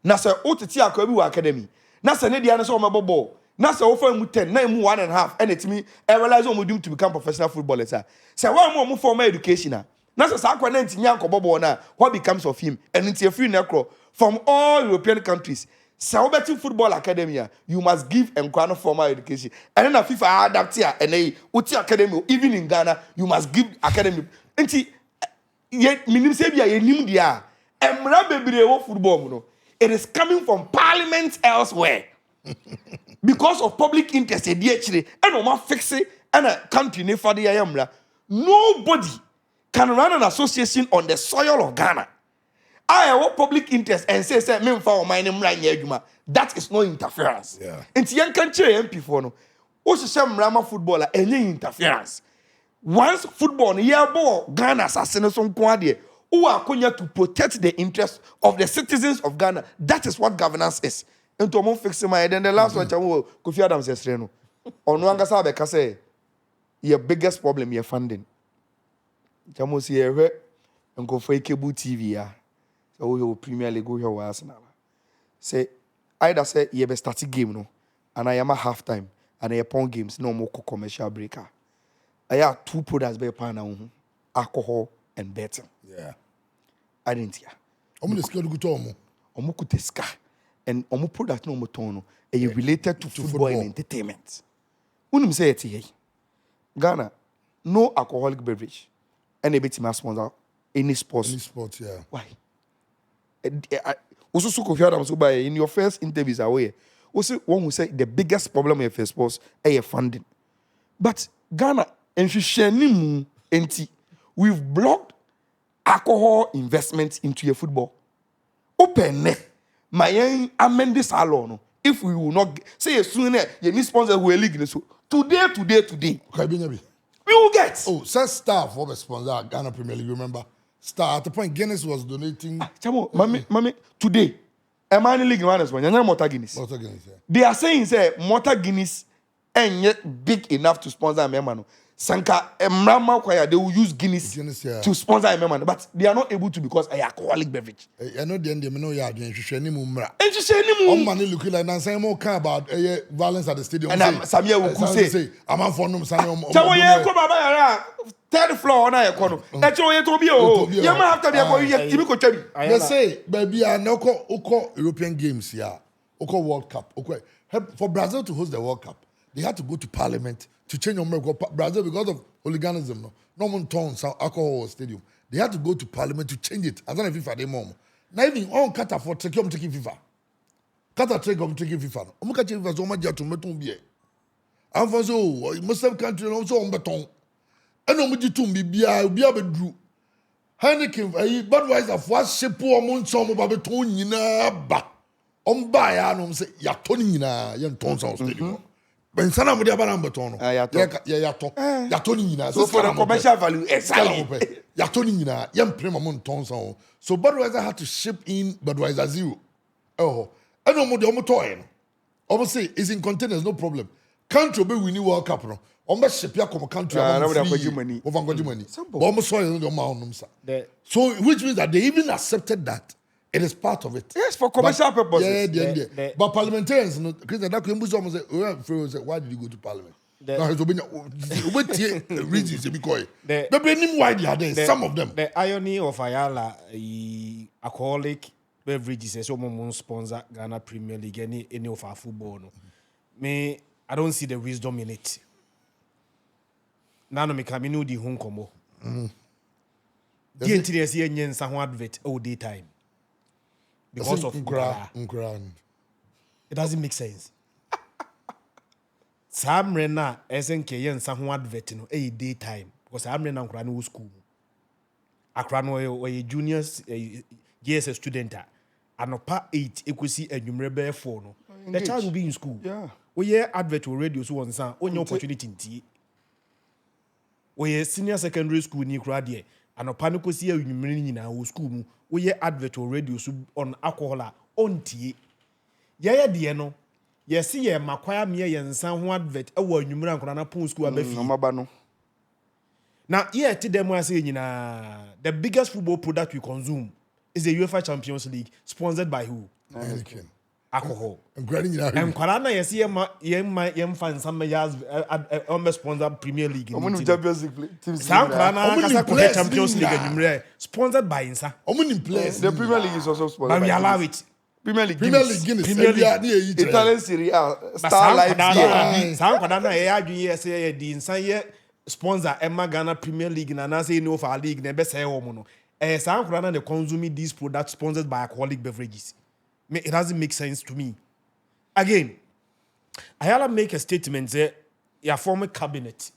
[SPEAKER 2] Now, sir, OTT Academy. na se ne dia no so omebobɔ na se wo fa mu 10 na mu 1.5 and it me realize omo to become professional footballers se wa mo formal education na se sa kwa na ntinya nkɔbɔbɔ na what becomes of him and it's a free necro from all European countries. So betting football academy, you must give and formal education. And then a FIFA adapt here and a Uti academy, even in Ghana, you must give academy. And see, yet Minisabia, a new dia, and Mrabe football. It is coming from parliament elsewhere because of public interest. And no fix it and a country for the Ayamra. Nobody can run an association on the soil of Ghana. I have public interest and say me for my name right here. That is no interference.
[SPEAKER 1] Yeah.
[SPEAKER 2] And young country MP for no. Also some Rama footballer any interference. Once football year ball Ghana assassination kwade who are going to protect the interests of the citizens of Ghana. That is what governance is. And to mo fix my then the last one Kofi Adams says no. Ono angasa be ka say your biggest problem your funding. Chamo si ehwe enko for Ikebu TV ya. So we Premier League go here with Arsenal. Say either say you be starting game no, and I am a half time, and I upon games no more commercial breaker. I have 2 products by now, alcohol and betting.
[SPEAKER 1] Yeah.
[SPEAKER 2] I didn't hear.
[SPEAKER 1] Omo the skill go to omo.
[SPEAKER 2] Omo kuteska and omo product no more tono. Related to football and entertainment. Unum say it here. Ghana, no alcoholic beverage, and a bit sponsor any sports.
[SPEAKER 1] Any sport, yeah.
[SPEAKER 2] Why? Also, Kofi Adams in your first interviews away. Also, one who say the biggest problem with first sports is funding. But Ghana and Shishenimu enti we've blocked alcohol investments into your football. Open my amend this alone. If we will not say as soon as you need sponsor who are league so today.
[SPEAKER 1] Okay,
[SPEAKER 2] we will get.
[SPEAKER 1] Oh, says staff for the sponsor Ghana Premier League. Remember? Start at the point Guinness was donating.
[SPEAKER 2] Chamo, mami, today, a man league runners one, Motor Guinness.
[SPEAKER 1] Motor Guinness, yeah.
[SPEAKER 2] They are saying say Motor Guinness ain't yet big enough to sponsor a member. Sanka Mrama Kwaya, they will use Guinness
[SPEAKER 1] yeah.
[SPEAKER 2] to sponsor a member, but they are not able to because a alcoholic beverage.
[SPEAKER 1] I know the end, you know, yeah, and
[SPEAKER 2] And you say any more
[SPEAKER 1] money looking like saying more car about violence at the stadium.
[SPEAKER 2] and Samia will say,
[SPEAKER 1] I'm on for no Samuel.
[SPEAKER 2] Third floor on a corner. That's all you told me. Oh, you might have to be a boy.
[SPEAKER 1] They say, baby, I know European Games here, World Cup. Okay, for Brazil to host the World Cup, they had to go to Parliament to change Brazil because of hooliganism. No one turns alcohol stadium. They had to go to Parliament to change it. As an FIFA, they mom. Now even on Qatar for taking FIFA. Qatar taking FIFA. I'm catching FIFA so much to meton beer. I'm for so Muslim country also on beton. And I'm with you to be a bedru. Heineken, Budweiser for ship or moon some about beton yina ba. Buy I say Yatoni yina yan tons on stadium. When Sana with the Barambeton, Yatoni,
[SPEAKER 2] so for the commercial value,
[SPEAKER 1] exactly. Yatoni, young Primamon Tonson. So Budweiser had to ship in Budweiser Zero. Oh, I don't know the Omotoy. Almost say it's in containers, no problem. Country be winning World Cup. Almost ship ya come country over money. Almost soil the mountains. So, which means that they even accepted that. It is part of it.
[SPEAKER 2] Yes, for commercial purposes.
[SPEAKER 1] Yeah. But parliamentarians, why did you go to Parliament? Reasons because some of them.
[SPEAKER 3] The irony of Ayala, alcoholic beverages, is almost sponsor Ghana Premier League, any of our football. Me, I don't see the wisdom in it. Nano me kaminu di home combo. The interior see any some advert all daytime. Because of
[SPEAKER 1] Nkran.
[SPEAKER 3] It doesn't make sense. Sam Rena SNK yen some advert no a daytime because Sam Rena Nkran school. Akran or a juniors yes a student anopa 8 equity and number 4 no. The child will be in school.
[SPEAKER 2] Yeah.
[SPEAKER 3] We hear advert or radio so on only opportunity in tea. We senior secondary school ni krade anopa no kosi a number nyina school mu. We hear advert or radio on alcohol on tea. Yaya de no. Yes, see ye makwaya me yen san ho advert e wo anwumra nkona na pon school abafi.
[SPEAKER 2] Maba no.
[SPEAKER 3] Now, here to them I say the biggest football product we consume is the UEFA Champions League, sponsored by who?
[SPEAKER 1] Heineken.
[SPEAKER 3] alcohol.
[SPEAKER 1] And granny,
[SPEAKER 3] And Kwarana, yes, yem fan some years almost sponsor Premier League.
[SPEAKER 2] I'm going to Champions League teams.
[SPEAKER 3] Sam Kwarana
[SPEAKER 1] Omuni
[SPEAKER 3] kasa
[SPEAKER 1] players
[SPEAKER 3] Champions League
[SPEAKER 1] league
[SPEAKER 3] and sponsored by Insa.
[SPEAKER 1] in place.
[SPEAKER 2] The Premier League is also sponsored.
[SPEAKER 3] But we
[SPEAKER 2] by
[SPEAKER 3] allow
[SPEAKER 2] Guinness.
[SPEAKER 3] it.
[SPEAKER 2] Premier League.
[SPEAKER 1] Premier
[SPEAKER 2] Guinness.
[SPEAKER 1] League, Guinness,
[SPEAKER 3] Premier League.
[SPEAKER 2] Italian Serie A.
[SPEAKER 3] But
[SPEAKER 2] Star Life.
[SPEAKER 3] Sam Kwadana, I agree, say the Insa sponsor Emma Ghana Premier League and I say no for our league, never say homo. Sam Kwadana they consuming these products sponsored by alcoholic beverages. It doesn't make sense to me. Again, Ayala make a statement say your former cabinet,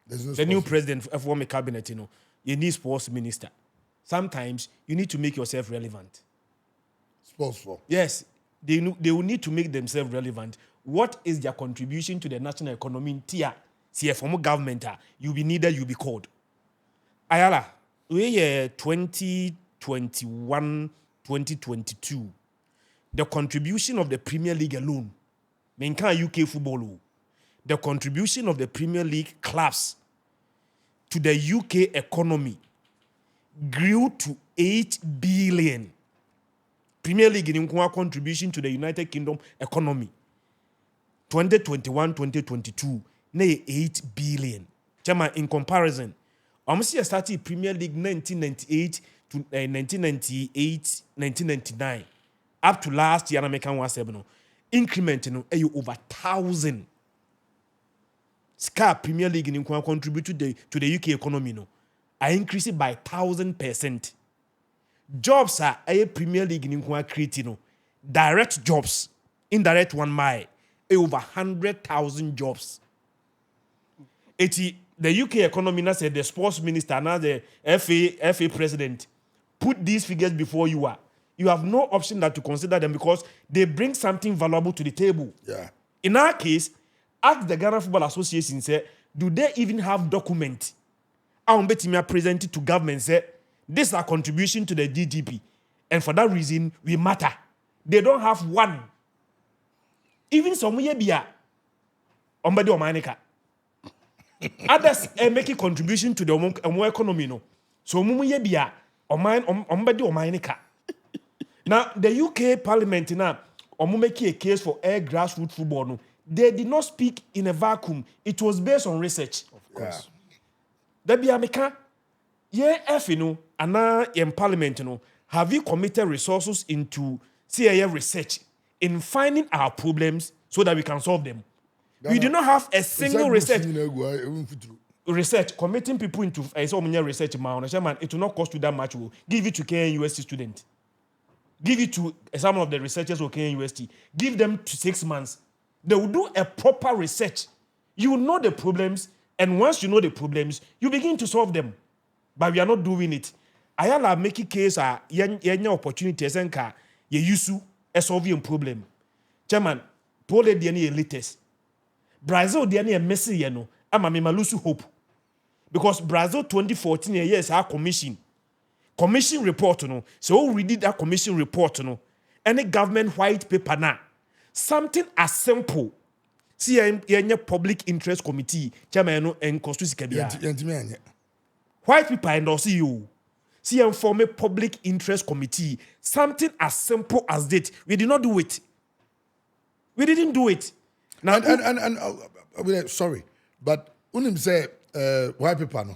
[SPEAKER 3] the new president former cabinet, you need sports minister. Sometimes you need to make yourself relevant.
[SPEAKER 1] Sports for.
[SPEAKER 3] Yes, they will need to make themselves relevant. What is their contribution to the national economy in tier? See, a former government, you'll be needed, you'll be called. Ayala, we 2021, 2022. The contribution of the Premier League alone, menka UK football, the contribution of the Premier League clubs to the UK economy grew to 8 billion. Premier League in contribution to the United Kingdom economy 2021-2022 na 8 billion. Chama in comparison, almost started Premier League 1998 to 1999 up to last year American 17 increment over 1,000. Scar Premier League in contribute to the UK economy I increase it by 1,000%. Jobs are a Premier League in creating direct jobs, indirect 1 mile, over 100,000 jobs. The UK economy now said the sports minister now the FA president put these figures before you are. You have no option that to consider them because they bring something valuable to the table.
[SPEAKER 1] Yeah.
[SPEAKER 3] In our case, ask the Ghana Football Association, say, do they even have document? I'm betting me present it to government, say, this is our contribution to the GDP. And for that reason, we matter. They don't have one. Even some year, ombadi omanika. Others make a contribution to the economy. No. So mumu year, ombadi omanika. Now, the UK Parliament now, make a case for air grassroots football. No, they did not speak in a vacuum. It was based on research.
[SPEAKER 1] Of course.
[SPEAKER 3] That be America. Yeah, and in Parliament, have you committed resources into CIA research in finding our problems so that we can solve them? We do not have a single research committing people into research. It will not cost you that much. Give it to KNUST students. Give it to some of the researchers of KNUST. Give them to 6 months. They will do a proper research. You will know the problems, and once you know the problems, you begin to solve them. But we are not doing it. Ayala make a case yenye opportunities enka ye yusu a solving problem. Chairman, Pole diani latest. Brazil diani a messy yeno. Ama me malusu hope. Because Brazil 2014 yes our commission report so we did that commission report any government white paper na something as simple see yenye public interest committee chairman and constituency kabia white people endorse you see and form a public interest committee something as simple as that we did not do it. We didn't do it. Now
[SPEAKER 1] and sorry, but unim say white people no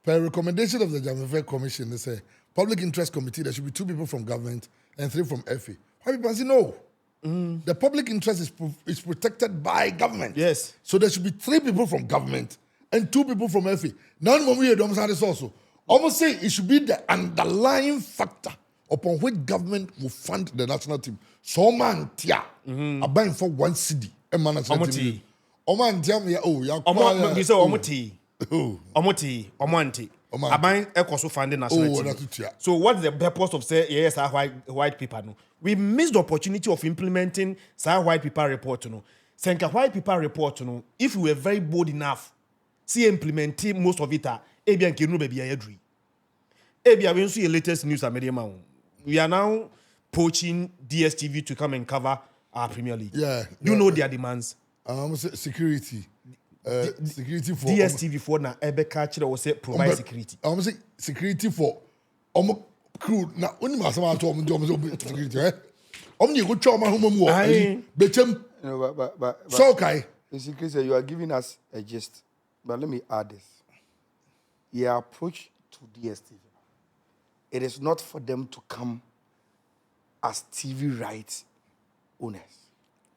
[SPEAKER 1] per recommendation of the Governmental Commission they say public interest committee there should be 2 people from government and 3 from FA. White people say no. The public interest is protected by government.
[SPEAKER 3] Yes.
[SPEAKER 1] So there should be 3 people from government and 2 people from FA. None when we hear them say this also. Almost say it should be the underlying factor upon which government will fund the national team. So man tia buying for 1 city a national team. Oman tia me
[SPEAKER 3] Omonti. Aban ekoso funding national team. So what's the purpose of say yes white people no? We missed the opportunity of implementing some white people report no. Senka white people report no. If we were very bold enough, see implementing most of it ebian kenu baby ayedri. Ebia we nso latest news amedema. We are now poaching DSTV to come and cover our Premier League.
[SPEAKER 1] Yeah.
[SPEAKER 3] You know their demands.
[SPEAKER 1] Security. Security for
[SPEAKER 3] DSTV for na ebe catcher or say provide security.
[SPEAKER 1] I say security for crew. Now only my son told me security. Omni go choma humo
[SPEAKER 3] Aye.
[SPEAKER 1] bechem
[SPEAKER 2] But
[SPEAKER 1] so okay.
[SPEAKER 2] you see, Chris, you are giving us a gist. But let me add this. Your approach to DSTV, it is not for them to come as TV rights owners.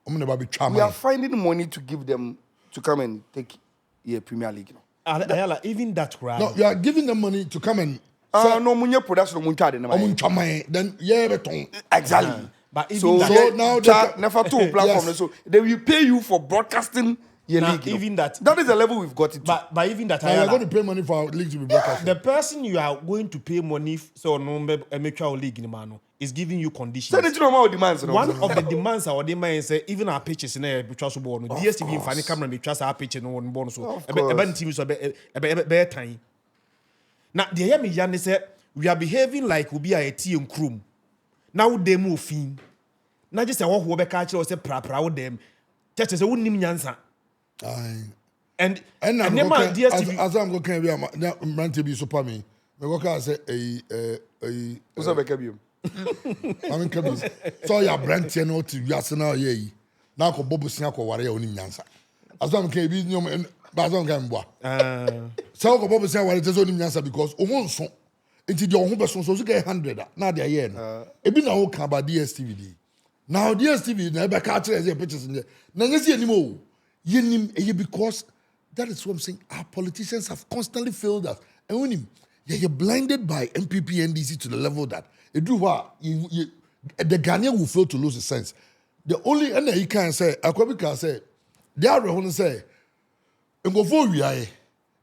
[SPEAKER 1] Omni baby
[SPEAKER 2] We
[SPEAKER 1] chama.
[SPEAKER 2] are finding money to give them to come and take your Premier League.
[SPEAKER 3] Ayala, even that right.
[SPEAKER 1] No, you are giving them money to come and
[SPEAKER 2] No, munye production muncha de na.
[SPEAKER 1] omun chama then yeah beton.
[SPEAKER 2] Exactly.
[SPEAKER 3] But even
[SPEAKER 2] So,
[SPEAKER 3] that,
[SPEAKER 1] So now they
[SPEAKER 2] never to platform.
[SPEAKER 1] Yes.
[SPEAKER 2] So they will pay you for broadcasting your
[SPEAKER 3] Now,
[SPEAKER 2] league.
[SPEAKER 3] even that-
[SPEAKER 2] That is the level we've got it to.
[SPEAKER 3] but even that,
[SPEAKER 1] Now we are
[SPEAKER 3] Ayala,
[SPEAKER 1] going to pay money for our league to be broadcast.
[SPEAKER 3] the person you are going to pay money so no make your league in man is giving you conditions.
[SPEAKER 2] Send it to normal demands.
[SPEAKER 3] One of the demands our demand is even our pitches in a trust born. DSTV in funny camera we trust our pitch no one born so
[SPEAKER 2] Of
[SPEAKER 3] a
[SPEAKER 2] course.
[SPEAKER 3] team so be time. Now the hear me yan say we are behaving like we be a team crew. Now they move fin. Now just say what we be catch or say pra with them. Church say wonnim nyansa.
[SPEAKER 1] Aye.
[SPEAKER 3] And
[SPEAKER 1] And I'm
[SPEAKER 3] them
[SPEAKER 1] going
[SPEAKER 3] DSTV
[SPEAKER 1] as I'm going to be man to be super me. Me go can say a
[SPEAKER 2] What's up, Ekebio?
[SPEAKER 1] I mean come so ya brand no to wiase na ye yi. Na ko bobu sia ko ware ya oni nyansa. As I'm can be nyom ba so kan boa. So ko bobu sia ware te so oni nyansa because o won so. Enti de o ho be so so get 100 na de ye no. Ebi na wo kan ba DSTV di. Now DSTV na be ka kire say pictures in there. Na nyesi anim o. Yenim because that is what I'm saying. Our politicians have constantly failed us. And when you're blinded by MPP NDC to the level that they do what the Ghanaian will fail to lose the sense. The only and he can say, Akwabi can say, they are going to say, and go for we are.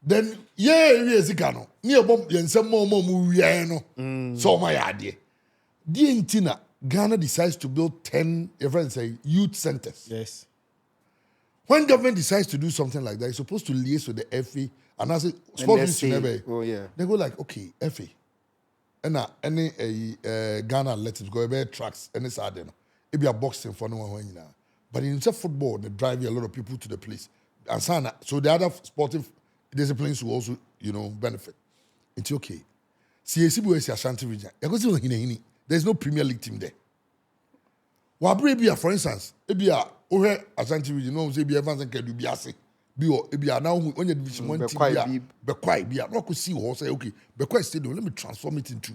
[SPEAKER 1] Then yeah, we is Gano. Near bomb and some more we are no. So my idea. The Intina Ghana decides to build 10, your friends say, youth centers.
[SPEAKER 3] yes.
[SPEAKER 1] When government decides to do something like that, it's supposed to liaise with the FA and as a sports ministry never.
[SPEAKER 2] Oh, yeah.
[SPEAKER 1] They go like, okay, FA. And any Ghana let it go, a tracks, any side, it be a boxing for no one. But in football, they drive a lot of people to the place. And so the other sporting disciplines will also, benefit. It's okay. CACB is Ashanti region. There's no Premier League team there. Wabri, for instance, Ohe Ashanti region, no say be Evans and Kedu Biase. Be now on your division 1 team. Be quiet, be no could see or say, okay, be quiet stadium, let me transform it into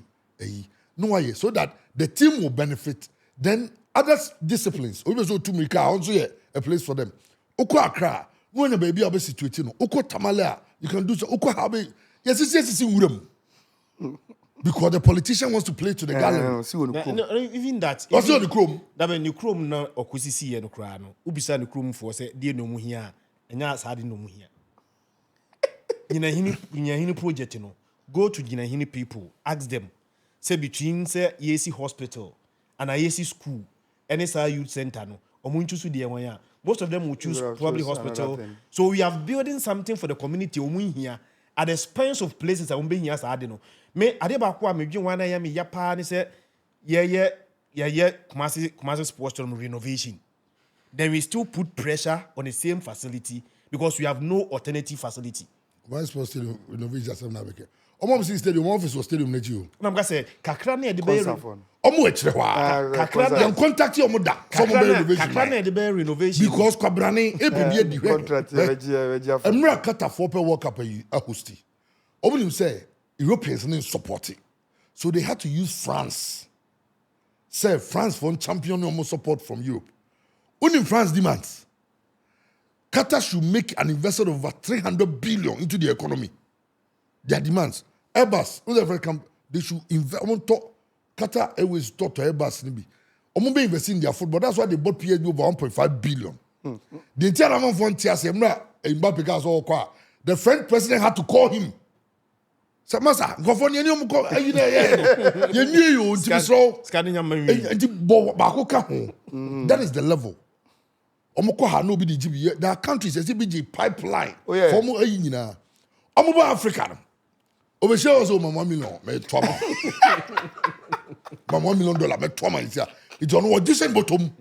[SPEAKER 1] no way. So that the team will benefit. Then other disciplines, we so to make also a place for them. Oko Accra, no one baby are situated. Oko Tamale, you can do so. Oko Habe, yes, because the politician wants to play to the gallery.
[SPEAKER 3] No, even that.
[SPEAKER 1] What's on the chrome?
[SPEAKER 3] That when you chrome no okusisi ye no kra no. Ubisa no chrome for say dey no mu hia. Enya asade no mu hia. Ginahini project no. Go to Ginahini people, ask them. Say between say Yesi hospital and Yesi school, NSI youth center no. Omo choose dey wan ya. Most of them will choose probably hospital. So we have building something for the community omo hia at the expense of places that omo be hia asade no. Me ade ba ko a medwen wan na ya me ya pa ne say ye Kumasi sports stadium renovation. Then we still put pressure on the same facility because we have no alternative facility.
[SPEAKER 1] Why sports stadium renovation as na beke? Omo see stadium office or stadium na you.
[SPEAKER 3] Na mga say kakra na de be
[SPEAKER 1] Omo ekire hwa.
[SPEAKER 3] kakra na
[SPEAKER 1] Yan contact omo da. Some be renovation.
[SPEAKER 3] kakra na de be renovation
[SPEAKER 1] Because kwabrane ebibie di hwe.
[SPEAKER 2] Contract,
[SPEAKER 1] Emra kata for per World Cup a hosti. Omo nim say Europeans didn't support it. So they had to use France. Say France for champion almost support from Europe. Only France demands. Qatar should make an investment of over 300 billion into the economy. Their demands. Airbus, they should invest. Qatar Airways talk to Airbus. They be investing in their football. That's why they bought PSG over 1.5 billion. The entire amount of the French president had to call him. Say, Master, go for any of you there. You knew you would be so. That is the level. Omoko ha no be the GB. There are countries as CBG pipeline.
[SPEAKER 2] Oh, yeah.
[SPEAKER 1] For more yina. Omo Africa. Obeshe also my $1 million. Me trauma. My $1 million. Me trauma is here. It's on what this bottom.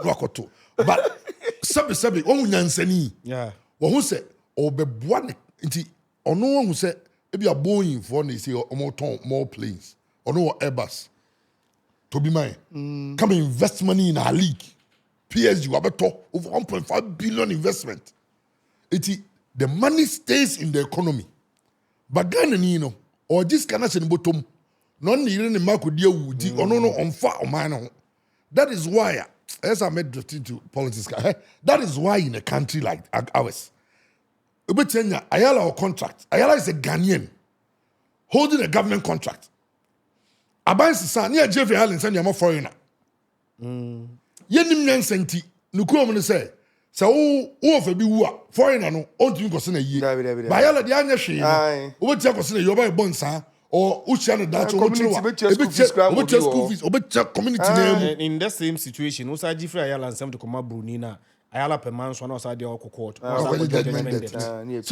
[SPEAKER 1] Rokoto. But sabi. Omu nyansani.
[SPEAKER 3] yeah
[SPEAKER 1] Who say obeboa nti ono one who say ebi a Boeing for they say more planes or no Airbus. to be mine. Come and invest money in our league. PSG, Wabeto, over 1.5 billion investment. The money stays in the economy. But Ghana, or this Ghana in bottom, none even the market deal with the no on far or minor. That is why, as I made drift into politics, that is why in a country like ours, Ayala or contract. Ayala is a Ghanaian holding a government contract. Aban Sisa, near Jeffrey Allen, send you a foreigner. Yenim Yansenti, Nukum say, so who for be foreigner no, on to you go send a year. Bayala the Anya Shi, what you go send your boy Bonsa, or Ushana Dutch, or school fees, or community name.
[SPEAKER 3] In that same situation, also Jeffrey Ayala and some to come up Brunina. Ayala per man, one outside the court.
[SPEAKER 1] So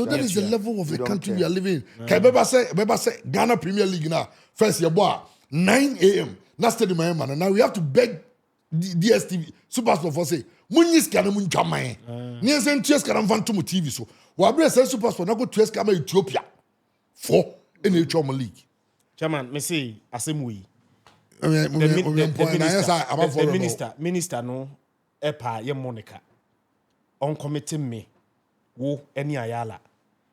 [SPEAKER 1] that is the level of the country we are living in. Beba say Ghana Premier League now. First year boy, 9 a.m. Now stadium man. Now we have to beg DSTV Supersport for say Munyis kana munjamae. Ni sen ties kana mfantum TV so. Wa bre say Supersport na go ties kana Ethiopia. For in the Choma League.
[SPEAKER 3] Chairman, me say asemwe.
[SPEAKER 1] The
[SPEAKER 3] minister no epa ye Monica. On committing me, wo any Ayala,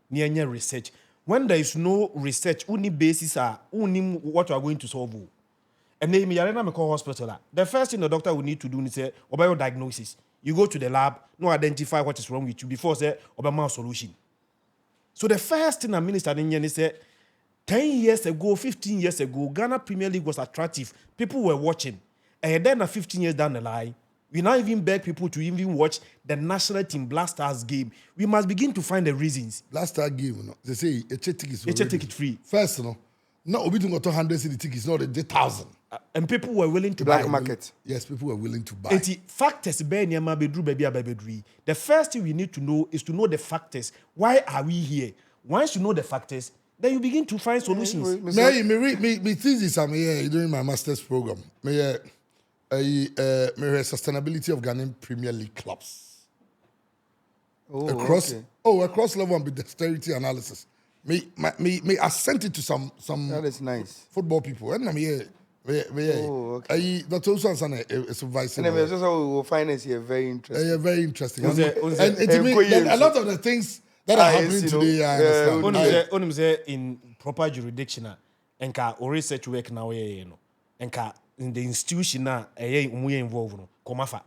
[SPEAKER 3] near research. When there is no research, only basis are only what you are going to solve. And then me call hospital. The first thing the doctor will need to do is say about diagnosis. You go to the lab, no identify what is wrong with you before say about solution. So the first thing the minister didn't say 10 years ago, 15 years ago, Ghana Premier League was attractive. People were watching. And then 15 years down the line, we now even beg people to even watch the national team Black Stars game. We must begin to find the reasons.
[SPEAKER 1] Black Star game, they say a ticket
[SPEAKER 3] free.
[SPEAKER 1] First, no, we don't got 200 city tickets, not a 1,000.
[SPEAKER 3] And people were willing to
[SPEAKER 2] Black
[SPEAKER 3] buy.
[SPEAKER 2] market.
[SPEAKER 1] Yes, people were willing to buy.
[SPEAKER 3] Factors, the first thing we need to know is to know the factors. Why are we here? Once you know the factors, then you begin to find solutions.
[SPEAKER 1] Me thesis I'm here during my master's program. Sustainability of Ghanaian Premier League clubs. Across level and with dexterity analysis. I sent it to some
[SPEAKER 2] that is nice.
[SPEAKER 1] Football people. And I'm here. That's also a supervisor.
[SPEAKER 2] And then also finance here very interesting.
[SPEAKER 1] Very interesting. And to me, a lot of the things that are happening today, I understand.
[SPEAKER 3] In proper jurisdiction, and research work now, and in the institution now, involved.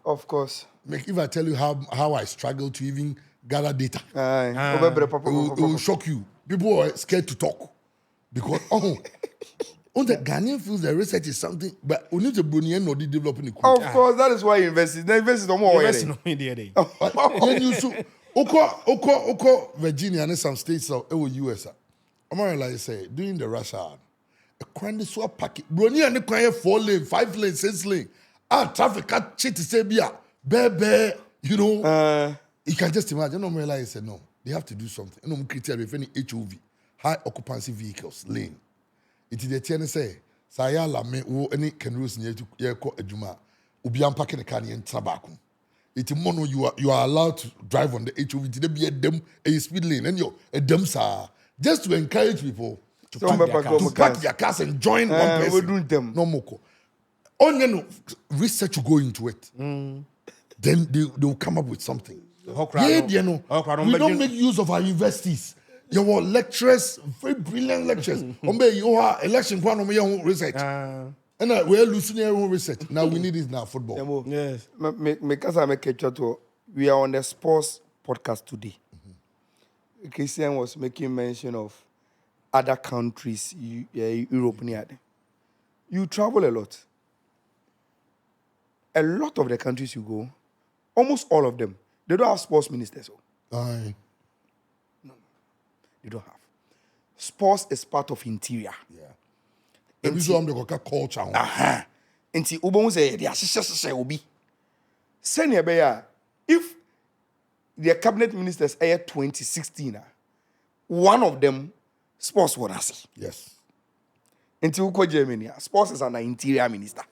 [SPEAKER 2] Of course.
[SPEAKER 1] If I tell you how I struggle to even gather data, it will shock you. People are scared to talk because on the Ghanaian feels the research is something, but we need to bring in or developing the
[SPEAKER 2] Of course, that is why you invest. They invest no more.
[SPEAKER 1] Oko Virginia and some states of US. I'm like say doing the rush hour. A crane swap packet. Brony and the crane 4 lane, 5 lane, 6 lane. Traffic cat chit to say bear, you know. You can just imagine. No, I say no. They have to do something. No criteria if any HOV, high occupancy vehicles, lane. It is the TN say, Sayala me wo any can rules near to Yerko Ejuma. Ubian packing a canny and tobacco. It's mono you are allowed to drive on the HOV to be a speed lane and a dumb sir. Just to encourage people to pack their cars and join one person.
[SPEAKER 2] We're doing them.
[SPEAKER 1] No more. Only research will go into it. Then they will we with something. We don't make use of our universities. Your lecturers, very brilliant lecturers. You are election research. And we're losing our own research. Now we need it in our football.
[SPEAKER 3] Yes.
[SPEAKER 2] We are on the sports podcast today. Christian was making mention of other countries, Europe near. You travel a lot. A lot of the countries you go, almost all of them, they don't have sports ministers. No, they don't have. Sports is part of interior.
[SPEAKER 1] Yeah. And so I'm the culture.
[SPEAKER 2] And see, Ubon say they are obi. Senior Beya, if the cabinet ministers are 2016, one of them, sports was us.
[SPEAKER 1] Yes.
[SPEAKER 2] Until Germany, sports is an interior minister.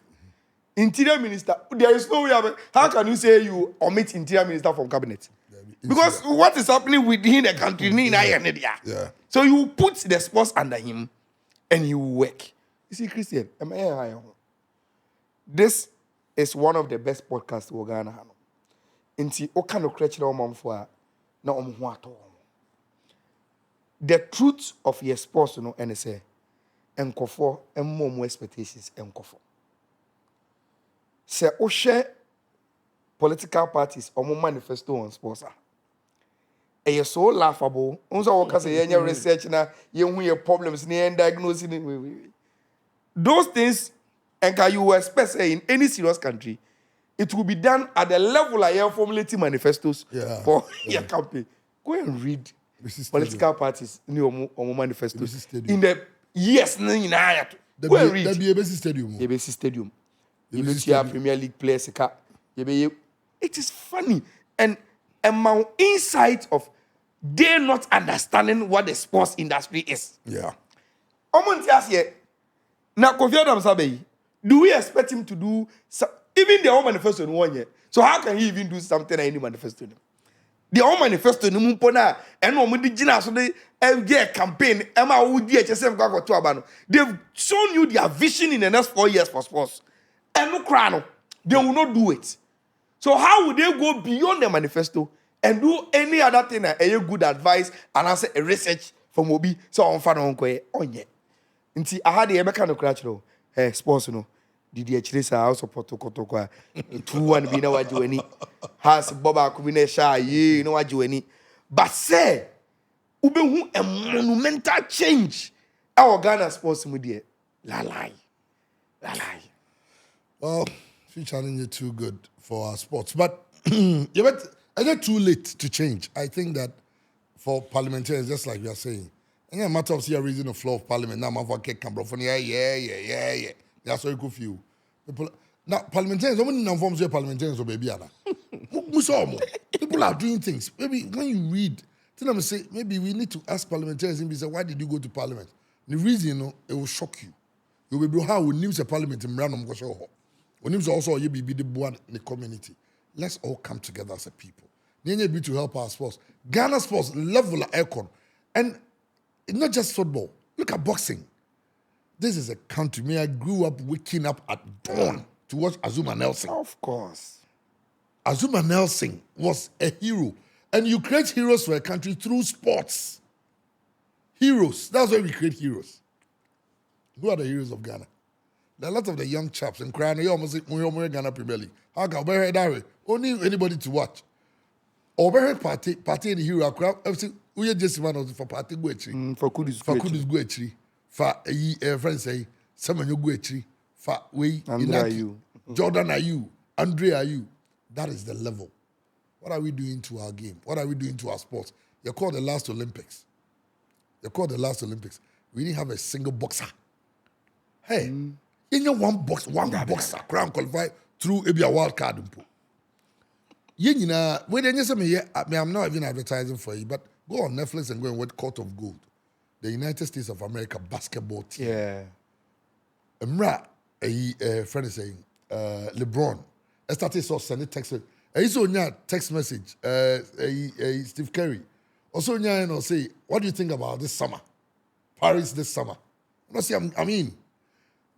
[SPEAKER 2] Interior minister, there is no way. How can you say you omit interior minister from cabinet? Because what is happening within the country,
[SPEAKER 1] yeah.
[SPEAKER 2] So you put the sports under him, and you work. You see, Christian, this is one of the best podcasts we Ghana ha no. Nti o ka no kra kire omamfo a na omho ato. The truth of your sports no and say enkofo emmo expectations enkofo. Se o share political parties omo manifesto on sports a so laughable. Unso work say any research na ye hu your problems ni and diagnosing. Those things and can you expect say in any serious country it will be done at the level I am formulating manifestos for your campaign. Go and read political parties ni omo manifestos in the years na nyina go and read.
[SPEAKER 1] The ABC Stadium.
[SPEAKER 2] The ABC Stadium. The Premier League players it is funny and amount insight of they not understanding what the sports industry is.
[SPEAKER 1] Yeah.
[SPEAKER 2] Now, Kofi Adams Abbey, do we expect him to do even their own manifesto in 1 year? So how can he even do something in any manifesto? Their own manifesto in Mumpona and Omudijina so they get campaign. Emma would DHSM go to Abano. They've shown you their vision in the next 4 years for sports. And no crown, they will not do it. So how would they go beyond the manifesto and do any other thing a good advice and answer a research from Obi so on fan on kwe onye. Nti aha de ebeka no kra chiro sports no didi achire sa house support kotoko 2-1 bi na wajiwani has boba ku bi na sha ye na wajiwani but say ubehu a monumental change our Ghana sports media la lie.
[SPEAKER 1] Well, future is too good for our sports, but it's not too late to change. I think that for parliamentarians, just like you are saying, it's a matter of raising the floor of parliament. Now, I'm going to come from yeah. That's how you could feel. People, now, parliamentarians, how many forms of parliamentarians or baby? People are doing things. Maybe when you read, then I'm say maybe we need to ask parliamentarians and say, why did you go to parliament? The reason, it will shock you. You will be how we need a parliament in random go. When it's also you be the one in the community. Let's all come together as a people. Need be to help our sports. Ghana sports level AFCON. And it's not just football. Look at boxing. This is a country. Me, I grew up waking up at dawn to watch Azuma Nelson.
[SPEAKER 2] Of course.
[SPEAKER 1] Azuma Nelson was a hero. And you create heroes for a country through sports. Heroes. That's why we create heroes. Who are the heroes of Ghana? There are a lot of the young chaps in crying. You almost say, Ghana Premier League. How can we that way? Only anybody to watch. Or party in the hero crowd. We are just one for party go
[SPEAKER 2] for Kudus
[SPEAKER 1] go for a friend say, someone you go for we Jordan are you, Andre are you. That is the level. What are we doing to our game? What are we doing to our sports? You're called the last Olympics. We didn't have a single boxer. Hey, you one boxer crown qualified through a wild card. I'm not even advertising for you, but go on Netflix and go and watch Court of Gold. The United States of America basketball team.
[SPEAKER 2] Yeah.
[SPEAKER 1] A friend is saying, LeBron. I started to send text. I saw a text message. Steve Curry. Also, say, what do you think about this summer? Paris this summer. I mean,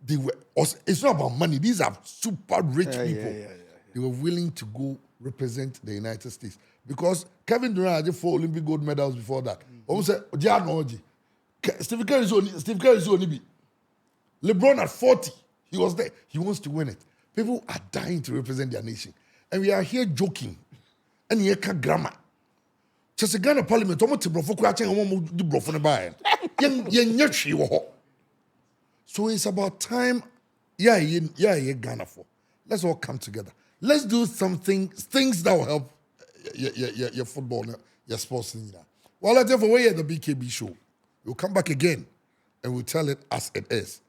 [SPEAKER 1] it's not about money. These are super rich people. Yeah. They were willing to go represent the United States. Because Kevin Durant had 4 Olympic gold medals before that. Almost said, Steve Curry is only. LeBron at 40, he was there. He wants to win it. People are dying to represent their nation. And we are here joking. And here can grammar. Just a Ghana parliament, so it's about time, Ghana for. Let's all come together. Let's do things that will help your football, your sports. Well, let's have away at the BKB show. We'll come back again and we'll tell it as it is.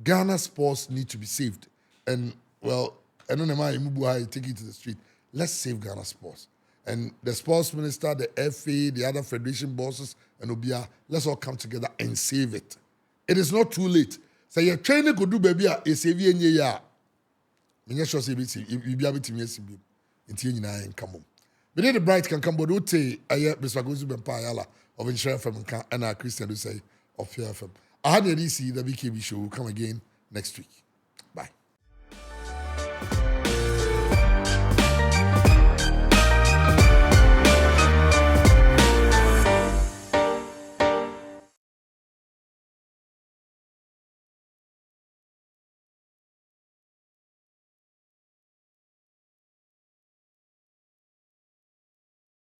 [SPEAKER 1] Ghana sports need to be saved. And, well, I don't know why you take it to the street. Let's save Ghana sports. And the sports minister, the FA, the other federation bosses, and Obia, let's all come together and save it. It is not too late. So your training could do baby a save in ya. Menya sure say you be able to miss him. Until you know come on. But then the bright can come, but don't say I Mr. Gozu Bempayala of Insurance Firm and our Christian who say of Fear FM. I had a DC the BKB show will come again next week.